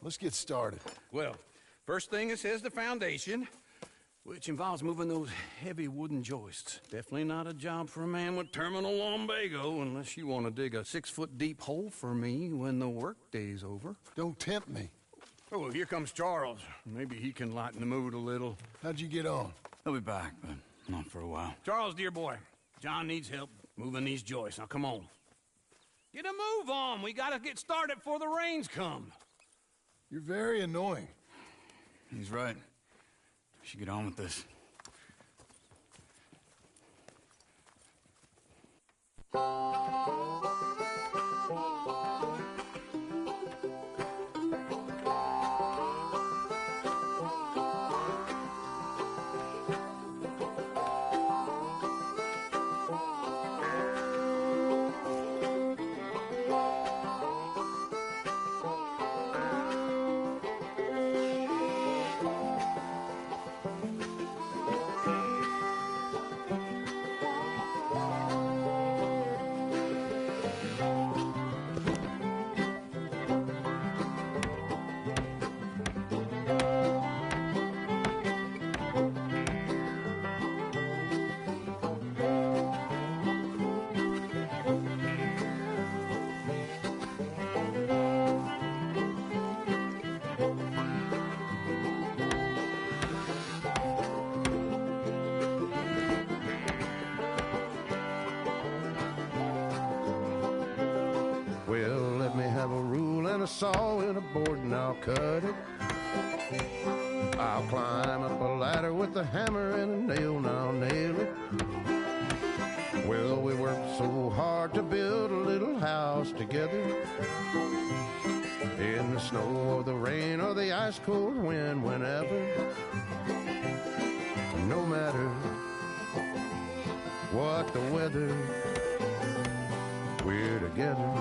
let's get started. Well, first thing it says the foundation, which involves moving those heavy wooden joists. Definitely not a job for a man with terminal lumbago unless you want to dig a 6-foot deep hole for me when the workday's over. Don't tempt me. Oh, well, here comes Charles. Maybe he can lighten the mood a little. How'd you get on? He'll be back, but not for a while. Charles, dear boy, John needs help moving these joists. Now, come on. Get a move on. We gotta get started before the rains come. You're very annoying. He's right. We should get on with this. Well, let me have a rule and a saw and a board and I'll cut it. I'll climb up a ladder with a hammer and a nail and I'll nail it. Well, we worked so hard to build a little house together. In the snow or the rain or the ice cold wind, whenever. No matter what the weather, we're together.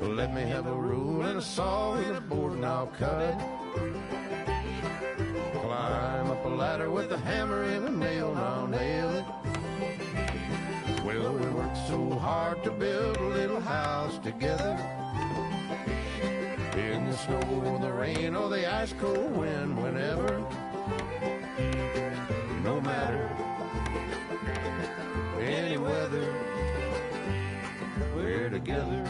Let me have a rule and a saw and a board and I'll cut it. Climb up a ladder with a hammer and a nail and I'll nail it. Well, we worked so hard to build a little house together. In the snow or the rain or the ice cold wind, whenever. No matter any weather, we're together.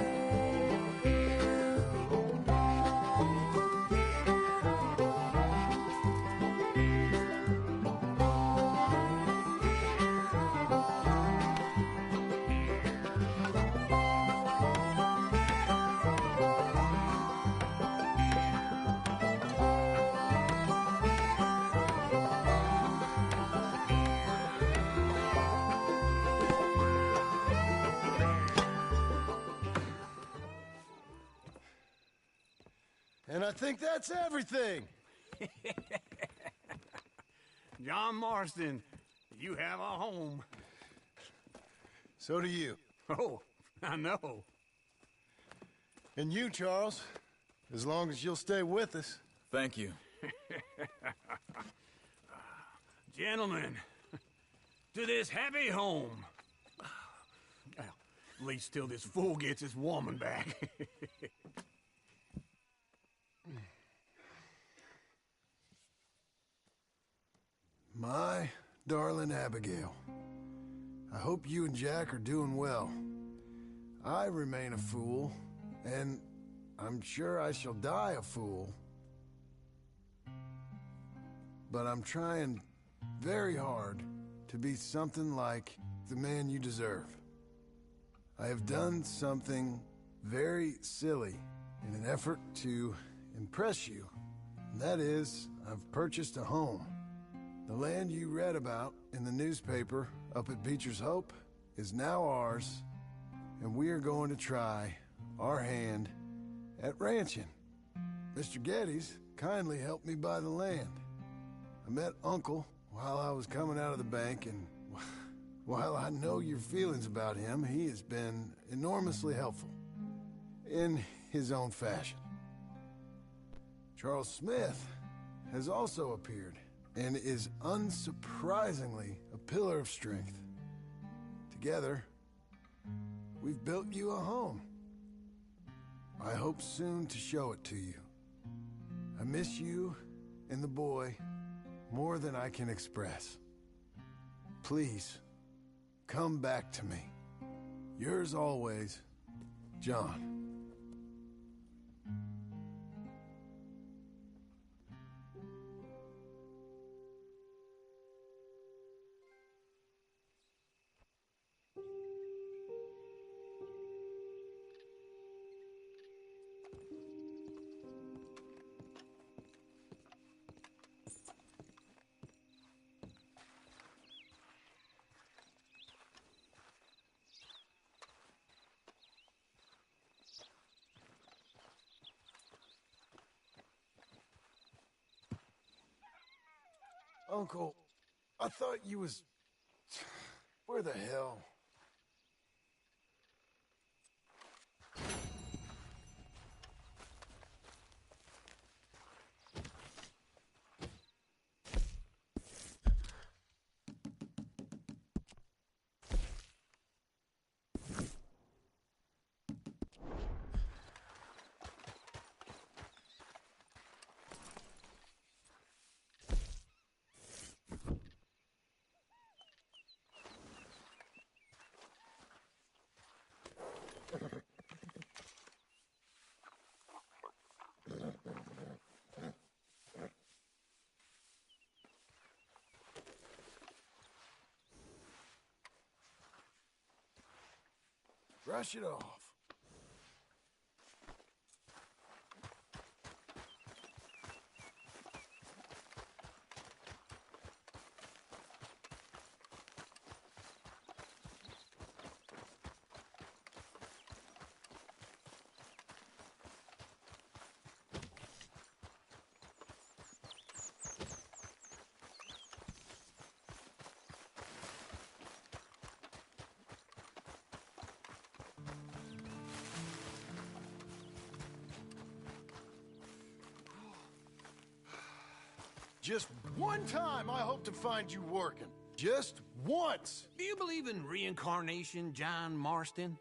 And I think that's everything. John Marston, you have a home. So do you. Oh, I know. And you, Charles, as long as you'll stay with us. Thank you. Gentlemen, to this happy home. Well, at least till this fool gets his woman back. My darling Abigail, I hope you and Jack are doing well. I remain a fool, and I'm sure I shall die a fool. But I'm trying very hard to be something like the man you deserve. I have done something very silly in an effort to impress you. And that is, I've purchased a home. The land you read about in the newspaper up at Beechers Hope is now ours, and we are going to try our hand at ranching. Mr. Geddes kindly helped me buy the land. I met Uncle while I was coming out of the bank, and while I know your feelings about him, he has been enormously helpful in his own fashion. Charles Smith has also appeared and is unsurprisingly a pillar of strength. Together, we've built you a home. I hope soon to show it to you. I miss you and the boy more than I can express. Please, come back to me. Yours always, John. Uncle, I thought you was... Where the hell? Brush it off. Just one time I hope to find you working. Just once. Do you believe in reincarnation, John Marston?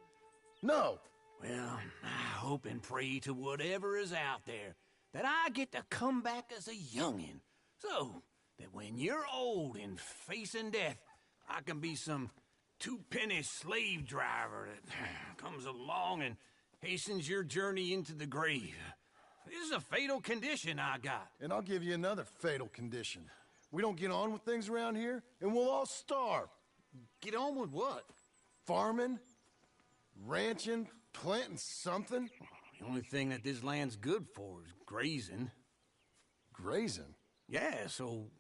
No. Well, I hope and pray to whatever is out there that I get to come back as a youngin', so that when you're old and facing death, I can be some two-penny slave driver that comes along and hastens your journey into the grave. This is a fatal condition I got. And I'll give you another fatal condition. We don't get on with things around here, and we'll all starve. Get on with what? Farming, ranching, planting something. The only thing that this land's good for is grazing. Grazing? Yeah, so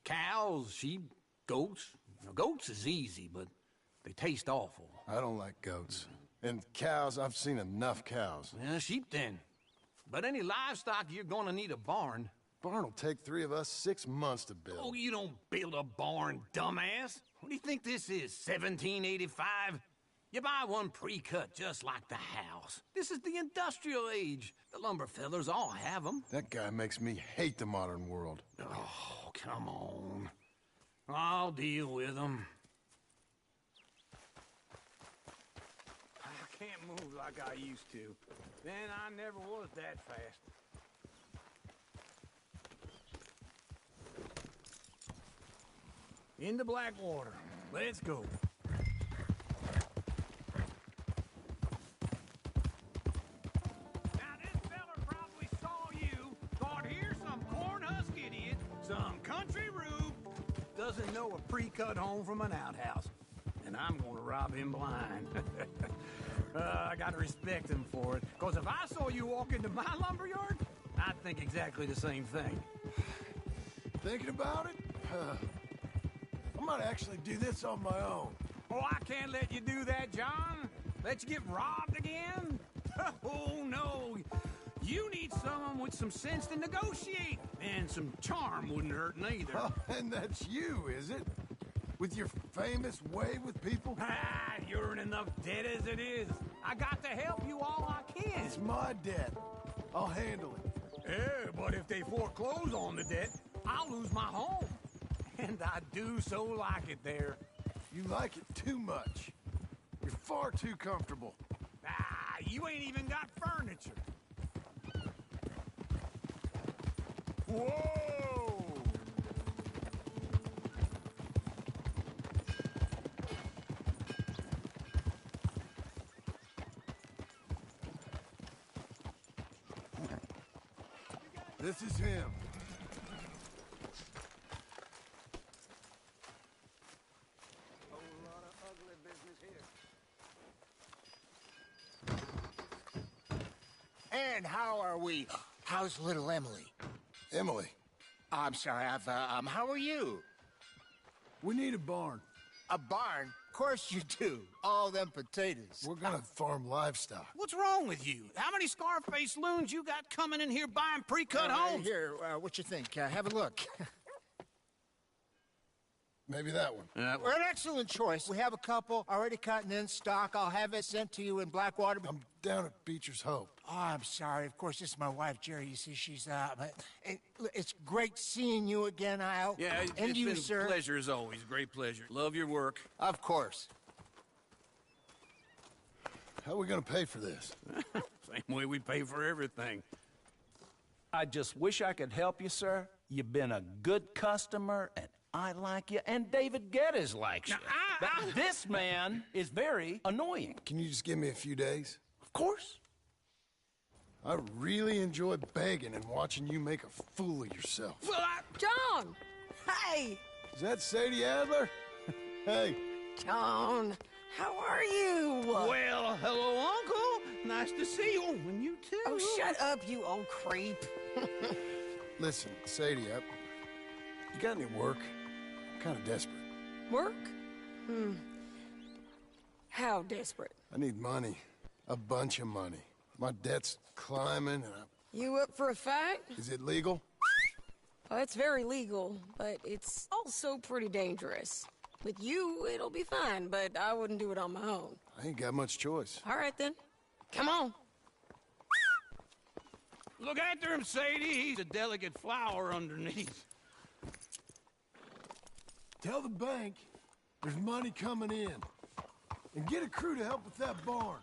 cows, sheep, goats. Now, goats is easy, but they taste awful. I don't like goats. And cows, I've seen enough cows. Yeah, sheep then. But any livestock, you're gonna need a barn. Barn will take 3 of us 6 months to build. Oh, you don't build a barn, dumbass. What do you think this is, 1785? You buy one pre-cut just like the house. This is the industrial age. The lumber fellers all have them. That guy makes me hate the modern world. Oh, come on. I'll deal with them. I can't move like I used to. Then I never was that fast. Into Blackwater. Let's go. doesn't know a pre-cut home from an outhouse. And I'm gonna rob him blind. I gotta respect him for it. Because if I saw you walk into my lumberyard, I'd think exactly the same thing. Thinking about it? I might actually do this on my own. Oh, I can't let you do that, John. Let you get robbed again? Oh, no. You need someone with some sense to negotiate. And some charm wouldn't hurt neither. Oh, and that's you, is it? With your famous way with people? Ah, you're in enough debt as it is. I got to help you all I can. It's my debt. I'll handle it. Yeah, but if they foreclose on the debt, I'll lose my home. And I do so like it there. You like it too much. You're far too comfortable. Ah, you ain't even got furniture. Whoa! This is him. And how are we? How's little Emily? Emily. I'm sorry, how are you? We need a barn. A barn? Of course you do. All them potatoes. We're gonna farm livestock. What's wrong with you? How many Scarface loons you got coming in here buying pre-cut homes? Here, what you think? Have a look. Maybe that one. We're an excellent choice. We have a couple already cut and in stock. I'll have it sent to you in Blackwater. I'm down at Beechers Hope. Oh, I'm sorry. Of course, this is my wife, Jerry. You see, she's but it's great seeing you again, Al. Yeah, and it's you, been sir. a pleasure as always. Great pleasure. Love your work. Of course. How are we gonna pay for this? Same way we pay for everything. I just wish I could help you, sir. You've been a good customer, and I like you, and David Geddes likes you. But this man is very annoying. Can you just give me a few days? Of course. I really enjoy begging and watching you make a fool of yourself. Well, John! Hey! Is that Sadie Adler? Hey. John, how are you? Well, hello, Uncle. Nice to see you. And you too. Oh, shut up, you old creep. Listen, Sadie, you got any work? I'm kind of desperate. Work? How desperate? I need money. A bunch of money. My debt's climbing, and You up for a fight? Is it legal? Well, it's very legal, but it's also pretty dangerous. With you, it'll be fine, but I wouldn't do it on my own. I ain't got much choice. All right, then. Come on. Look after him, Sadie. He's a delicate flower underneath. Tell the bank there's money coming in. And get a crew to help with that barn.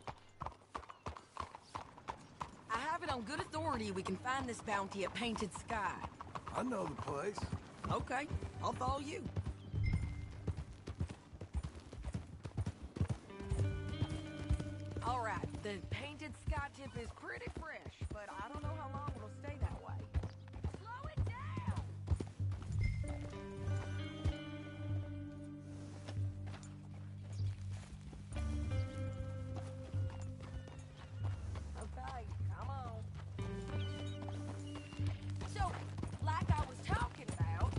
I have it on good authority we can find this bounty at Painted Sky. I know the place. Okay, I'll follow you. All right, the Painted Sky tip is pretty fresh, but I don't know how long it'll stay that way. Slow it down! Okay, come on. So, like I was talking about,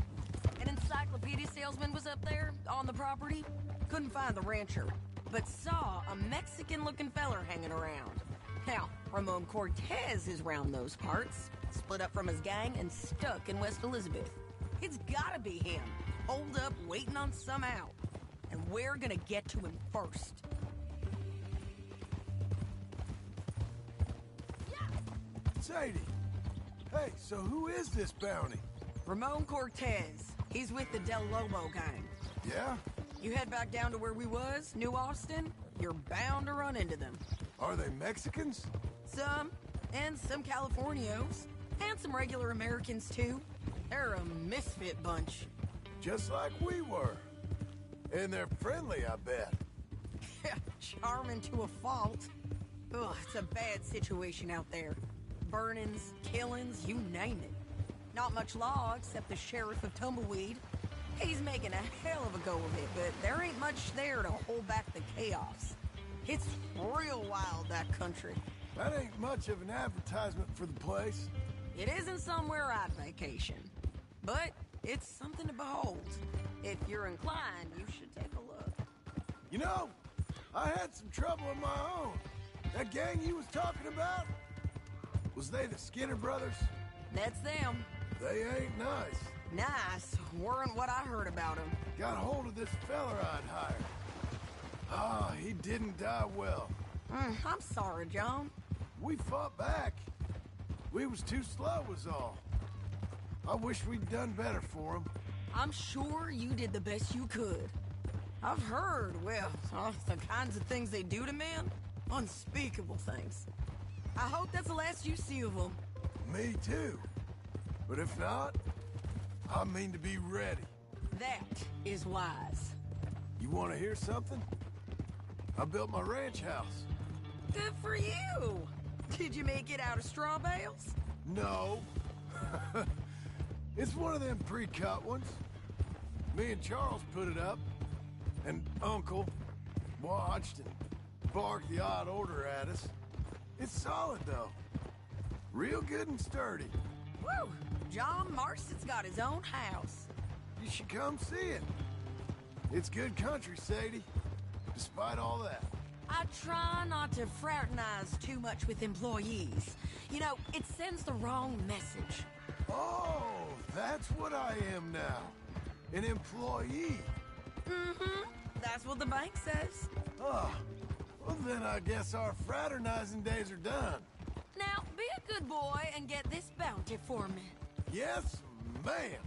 an encyclopedia salesman was up there on the property. Couldn't find the rancher, but saw a Mexican-looking feller hanging around. Now, Ramon Cortez is round those parts, split up from his gang and stuck in West Elizabeth. It's gotta be him, holed up, waiting on some out. And we're gonna get to him first. Sadie. Hey, so who is this bounty? Ramon Cortez. He's with the Del Lobo gang. Yeah? You head back down to where we was, New Austin, you're bound to run into them. Are they Mexicans? Some, and some Californios, and some regular Americans too. They're a misfit bunch. Just like we were. And they're friendly, I bet. Charming to a fault. Ugh, it's a bad situation out there. Burnings, killings, you name it. Not much law except the sheriff of Tumbleweed. He's making a hell of a go of it, but there ain't much there to hold back the chaos. It's real wild, that country. That ain't much of an advertisement for the place. It isn't somewhere I'd vacation, but it's something to behold. If you're inclined, you should take a look. You know, I had some trouble of my own. That gang you was talking about, was they the Skinner brothers? That's them. They ain't nice. Nice weren't what I heard about them. Got hold of this fella I'd hired. Ah, he didn't die well. I'm sorry, John. We fought back. We was too slow was all. I wish we'd done better for him. I'm sure you did the best you could. I've heard, well, the kinds of things they do to men. Unspeakable things. I hope that's the last you see of them. Me too. But if not, I mean to be ready. That is wise. You want to hear something? I built my ranch house. Good for you. Did you make it out of straw bales? No. It's one of them pre-cut ones. Me and Charles put it up, and Uncle watched and barked the odd order at us. It's solid, though. Real good and sturdy. Woo! John Marston's got his own house. You should come see it. It's good country, Sadie, despite all that. I try not to fraternize too much with employees. You know, it sends the wrong message. Oh, that's what I am now. An employee. Mm-hmm. That's what the bank says. Oh, well then I guess our fraternizing days are done. Now, be a good boy and get this bounty for me. Yes, ma'am.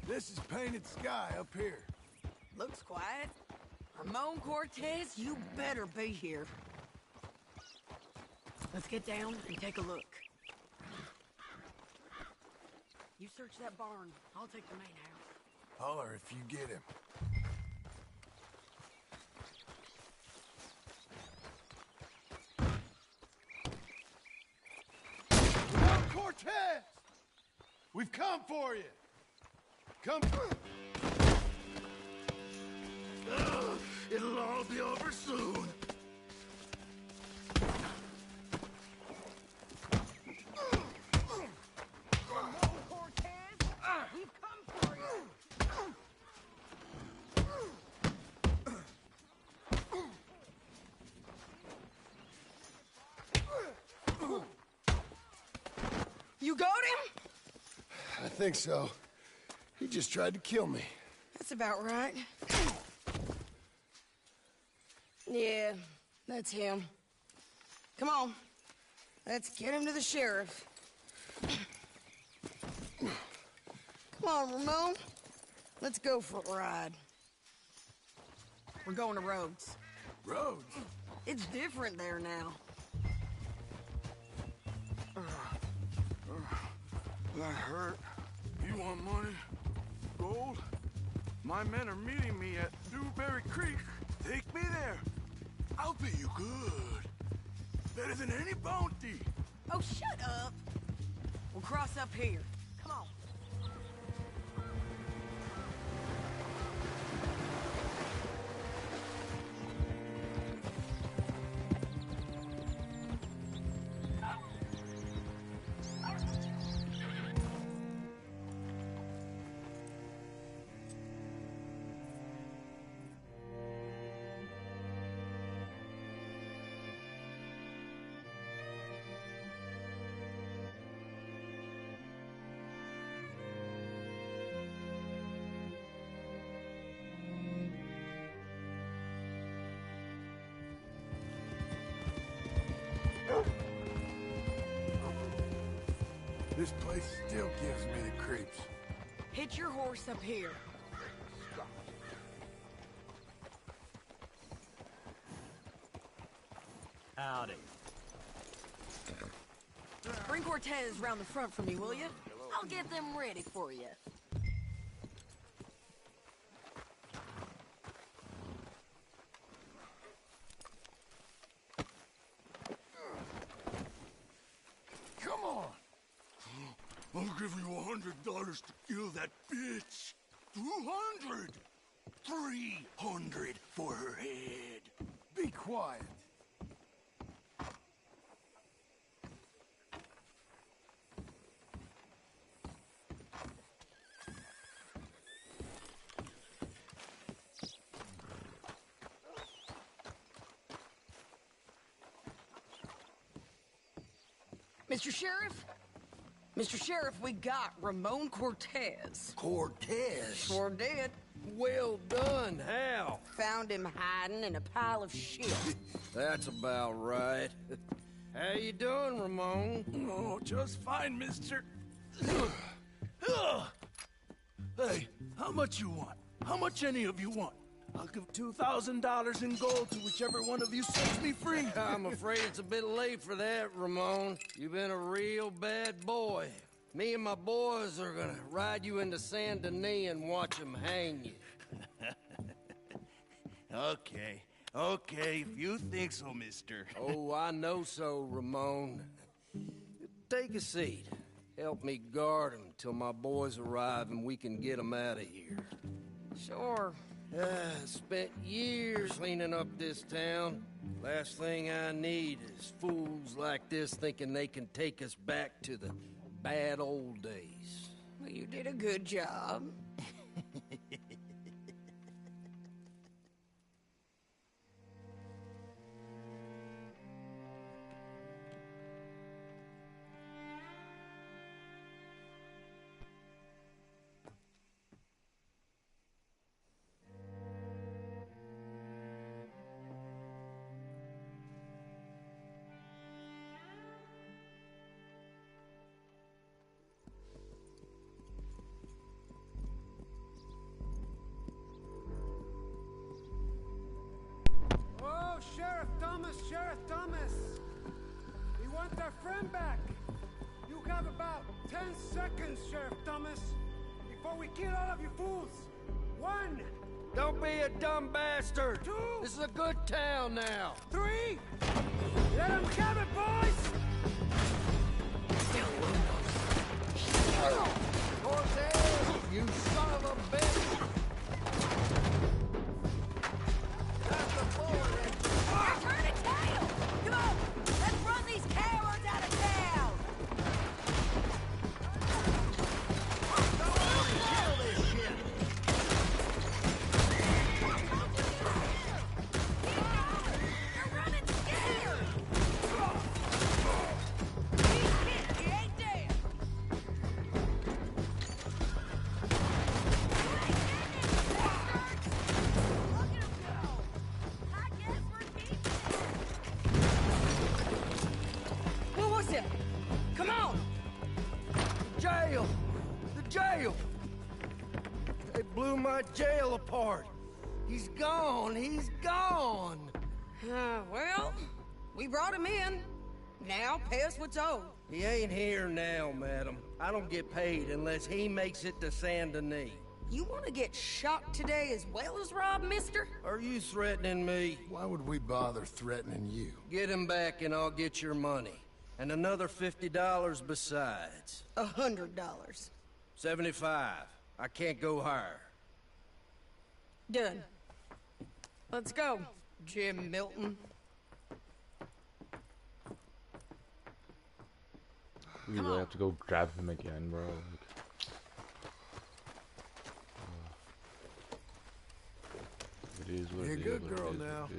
This is painted sky up here. Looks quiet. Ramon Cortez, you better be here. Let's get down and take a look. You search that barn. I'll take the main house. Holler if you get him. Ramon Cortez! We've come for you! Come through! It'll all be over soon. We've come for you! You got him? I think so. He just tried to kill me. That's about right. Yeah, that's him. Come on. Let's get him to the sheriff. Come on, Ramon. Let's go for a ride. We're going to Rhodes. Rhodes? It's different there now. That hurt. You want money? Gold? My men are meeting me at Newberry Creek. Take me there. I'll pay you good. Better than any bounty. Oh, shut up. We'll cross up here. Come on. This place still gives me the creeps. Hitch your horse up here. Howdy. Bring Cortez round the front for me, will you? I'll get them ready for you. Come on. I'll give you $100 to kill that bitch. 200. 300 for her head. Be quiet. Mr. Sheriff? Mr. Sheriff, we got Ramon Cortez. Cortez? Sure did. Well done. How? Found him hiding in a pile of shit. That's about right. How you doing, Ramon? Oh, just fine, mister. Hey, how much you want? How much any of you want? I'll give $2,000 in gold to whichever one of you sets me free. I'm afraid it's a bit late for that, Ramon. You've been a real bad boy. Me and my boys are gonna ride you into Saint Denis and watch them hang you. Okay, if you think so, mister. Oh, I know so, Ramon. Take a seat. Help me guard them till my boys arrive and we can get them out of here. Sure. Spent years cleaning up this town. Last thing I need is fools like this thinking they can take us back to the bad old days. Well, you did a good job. Sheriff Thomas! We want our friend back! You have about 10 seconds, Sheriff Thomas, before we kill all of you fools! 1! Don't be a dumb bastard! 2! This is a good town now! 3! Let them have it, boys! Cortez, you son of a bitch! Jail apart. He's gone. He's gone. Well, we brought him in. Now pay us what's owed. He ain't here now, madam. I don't get paid unless he makes it to Saint Denis. You want to get shot today as well as rob, mister? Are you threatening me? Why would we bother threatening you? Get him back and I'll get your money. And another $50 besides. $100. 75. I can't go higher. Done. Let's go, Jim Milton. We really have to go grab him again, bro. It is what it is. You're a good girl now.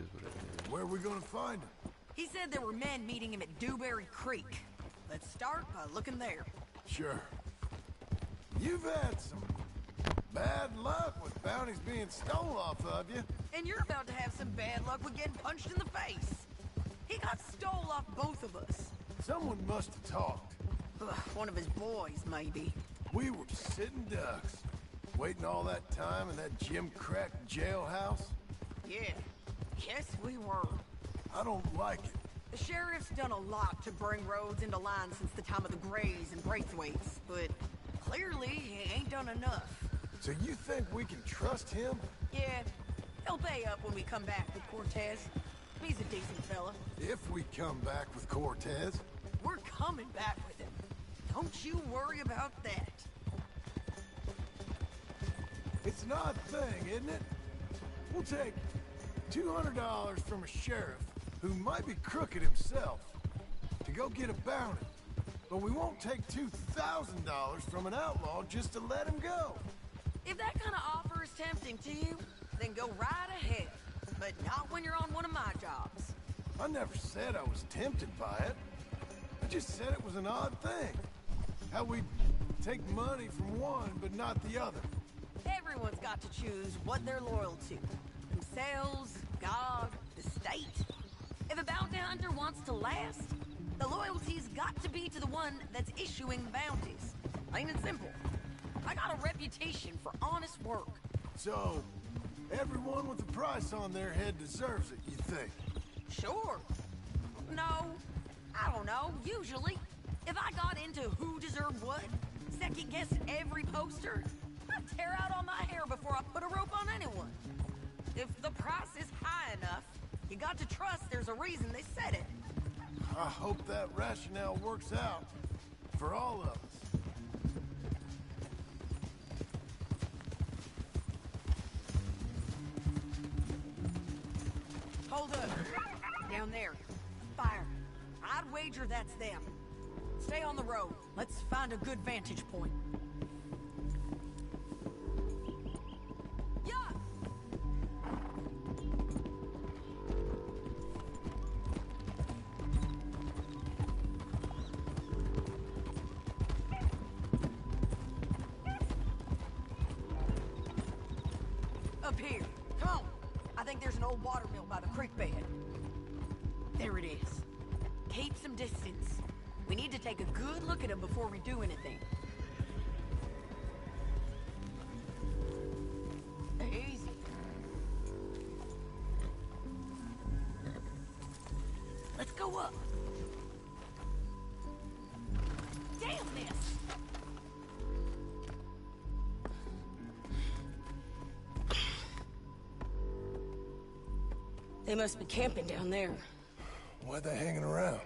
Where are we gonna find him? He said there were men meeting him at Dewberry Creek. Let's start by looking there. Sure. You've had some bad luck with bounties being stole off of you. And you're about to have some bad luck with getting punched in the face. He got stole off both of us. Someone must have talked. One of his boys, maybe. We were sitting ducks, waiting all that time in that gim-crack jailhouse. Yeah. Yes, we were. I don't like it. The sheriff's done a lot to bring roads into line since the time of the Greys and Braithwaites, but clearly he ain't done enough. So you think we can trust him? Yeah, he'll pay up when we come back with Cortez. He's a decent fella. If we come back with Cortez. We're coming back with him. Don't you worry about that. It's an odd thing, isn't it? We'll take $200 from a sheriff who might be crooked himself to go get a bounty. But we won't take $2,000 from an outlaw just to let him go. If that kind of offer is tempting to you, then go right ahead. But not when you're on one of my jobs. I never said I was tempted by it. I just said it was an odd thing. How we take money from one but not the other. Everyone's got to choose what they're loyal to. Themselves, God, the state. If a bounty hunter wants to last, the loyalty's got to be to the one that's issuing bounties. Plain and simple. I got a reputation for honest work. So, everyone with a price on their head deserves it, you think? Sure. No, I don't know, usually. If I got into who deserved what, second-guess every poster, I'd tear out all my hair before I put a rope on anyone. If the price is high enough, you got to trust there's a reason they said it. I hope that rationale works out for all of us. Hold up. Down there. Fire. I'd wager that's them. Stay on the road. Let's find a good vantage point. Yeah! Up here. Come on. I think there's an old water mill by the creek bed. There it is. Keep some distance. We need to take a good look at him before we do anything. Easy. Let's go up. Damn this! They must be camping down there. Why are they hanging around?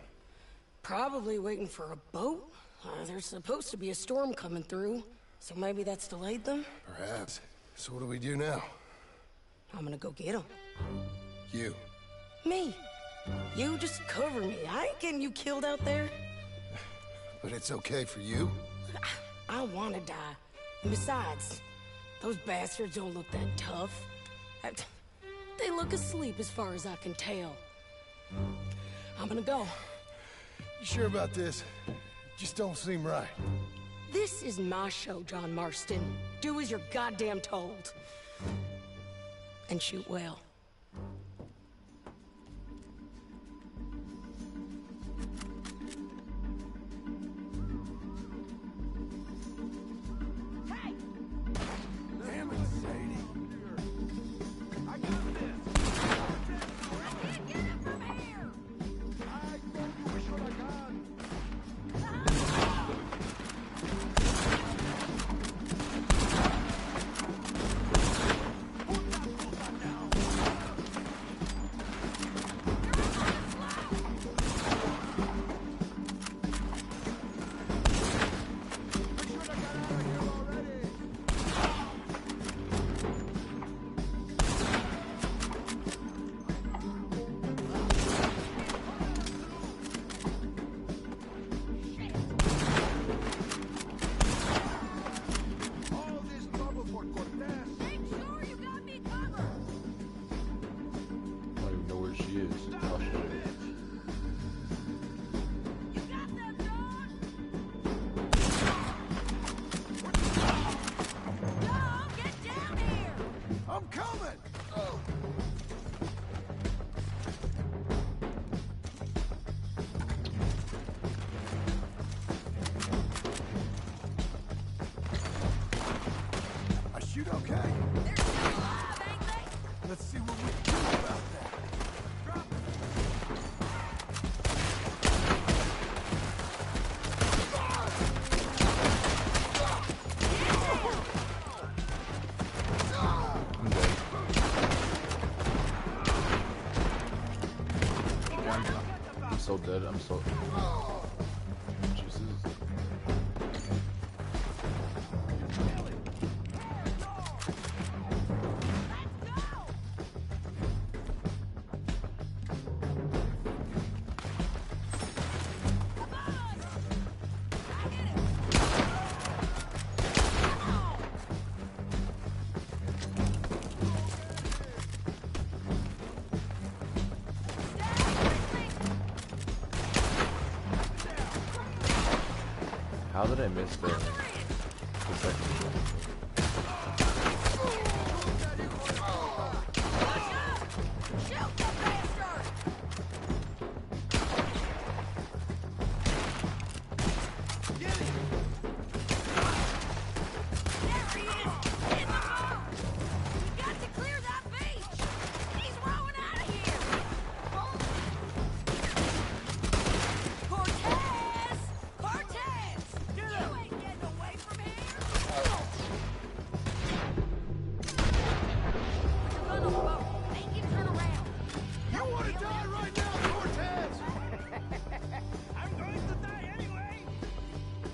Probably waiting for a boat. There's supposed to be a storm coming through, so maybe that's delayed them? Perhaps. So what do we do now? I'm gonna go get them. You. Me. You just cover me. I ain't getting you killed out there. But it's okay for you? I wanna die. And besides, those bastards don't look that tough. They look asleep as far as I can tell. I'm gonna go. You sure about this? Just don't seem right. This is my show, John Marston. Do as you're goddamn told. And shoot well. Hey! Damn it, Sadie. I got this. I can't get him from here! Let's see what we can do about that. I'm so dead. I'm so... Jesus. How did I miss the second one?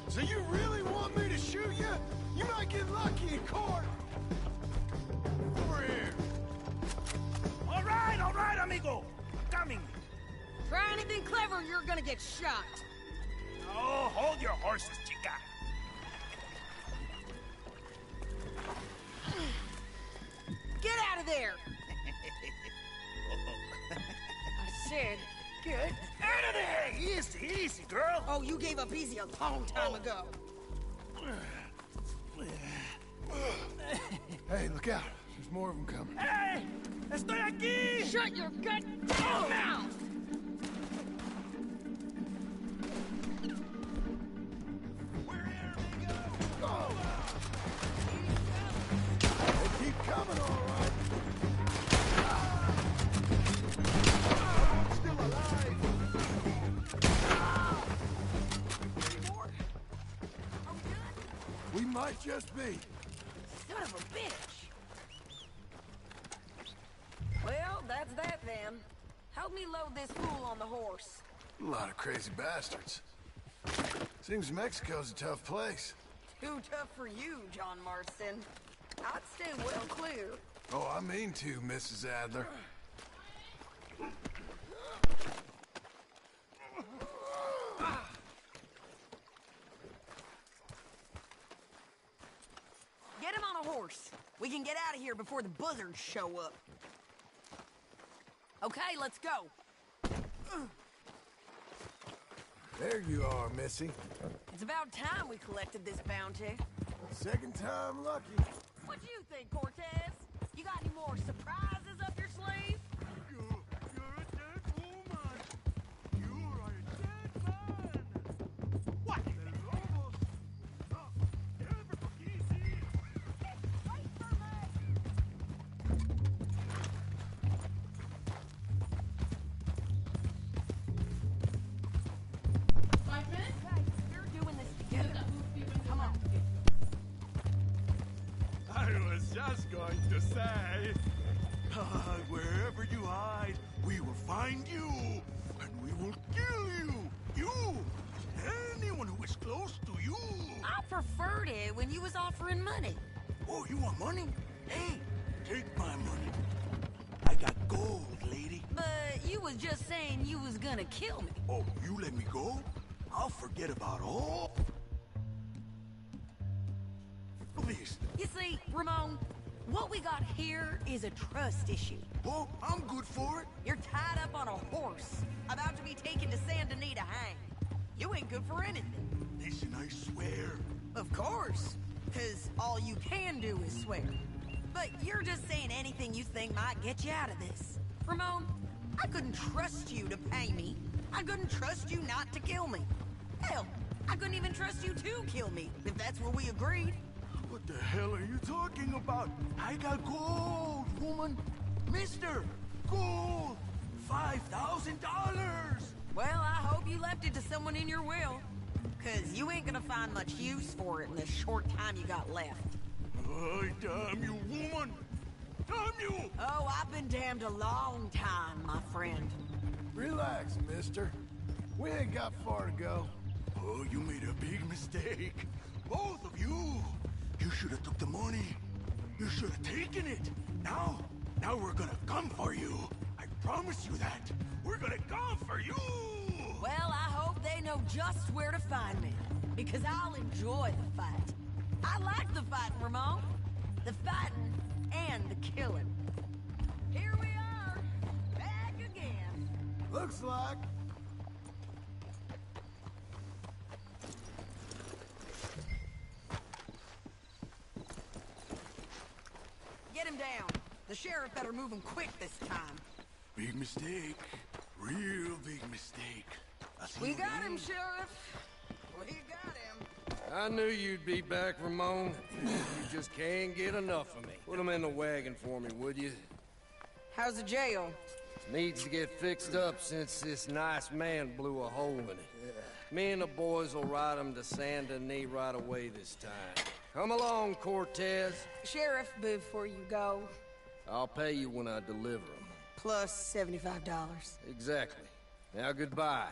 So you really want me to shoot you? You might get lucky in court. Over here. All right, amigo. Coming. Try anything clever, you're gonna get shot. Oh, hold your horses, chica. Get out of there! I said, get Out of there! Easy, easy, girl. Oh, you gave up easy a long time ago. Hey, look out. There's more of them coming. Hey! Estoy aquí! Shut your goddamn mouth! They keep coming, all right. Still alive. We might just be. Son of a bitch! Well, that's that then. Help me load this fool on the horse. A lot of crazy bastards. Seems Mexico's a tough place. Too tough for you, John Marston. I'd stay well clear. Oh, I mean to, Mrs. Adler. Get him on a horse. We can get out of here before the buzzards show up. Okay, let's go. There you are, Missy. It's about time we collected this bounty. Second time lucky. What do you think, Cortez? You got any more surprises up your sleeve? You're a dead woman. You are a dead man. What? We're doing this together. Come on. I was just going to say, wherever you hide, we will find you, and we will kill you. You, anyone who is close to you. I preferred it when you was offering money. Oh, you want money? Hey, take my money. I got gold, lady. But you was just saying you was gonna kill me. Oh, you let me go? I'll forget about all this. You see, Ramon, what we got here is a trust issue. Oh, I'm good for it. You're tied up on a horse, about to be taken to San Denis to hang. You ain't good for anything. Listen, I swear. Of course, because all you can do is swear. But you're just saying anything you think might get you out of this. Ramon, I couldn't trust you to pay me. I couldn't trust you not to kill me. Hell, I couldn't even trust you to kill me, if that's where we agreed. What the hell are you talking about? I got gold, woman. Mister! Gold! $5,000! Well, I hope you left it to someone in your will. Cause you ain't gonna find much use for it in the short time you got left. Oh, damn you, woman! Damn you! Oh, I've been damned a long time, my friend. Relax, mister. We ain't got far to go. Oh, you made a big mistake. Both of you. You should have took the money. You should have taken it. Now we're gonna come for you. I promise you that. We're gonna come for you. Well, I hope they know just where to find me. Because I'll enjoy the fight. I like the fighting, Ramon. The fighting and the killing. Here we are, back again. Looks like. Get him down. The sheriff better move him quick this time. Big mistake. Real big mistake. We got him, Sheriff. We got him. I knew you'd be back, Ramon. You just can't get enough of me. Put him in the wagon for me, would you? How's the jail? Needs to get fixed up since this nice man blew a hole in it. Me and the boys will ride him to Saint Denis right away this time. Come along, Cortez. Sheriff, before you go. I'll pay you when I deliver him. Plus $75. Exactly. Now goodbye.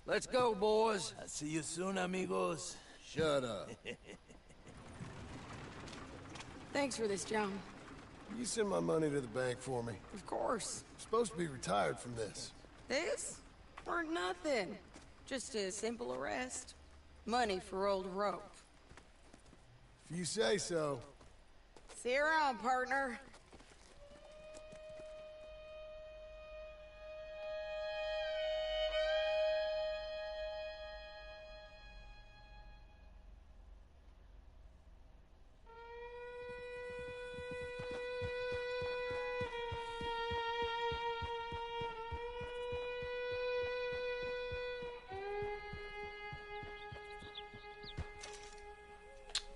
Let's go, boys. I'll see you soon, amigos. Shut up. Thanks for this, John. You send my money to the bank for me. Of course. I'm supposed to be retired from this. This? Weren't nothing. Just a simple arrest. Money for old rope. If you say so. See you around, partner.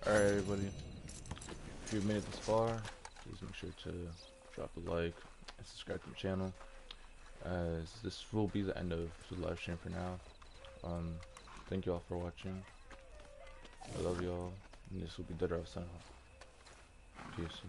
Alright, everybody. If you've made it this far, please make sure to drop a like and subscribe to the channel, as this will be the end of the live stream for now. Thank you all for watching. I love y'all, and this will be Dead or Sign off. Peace.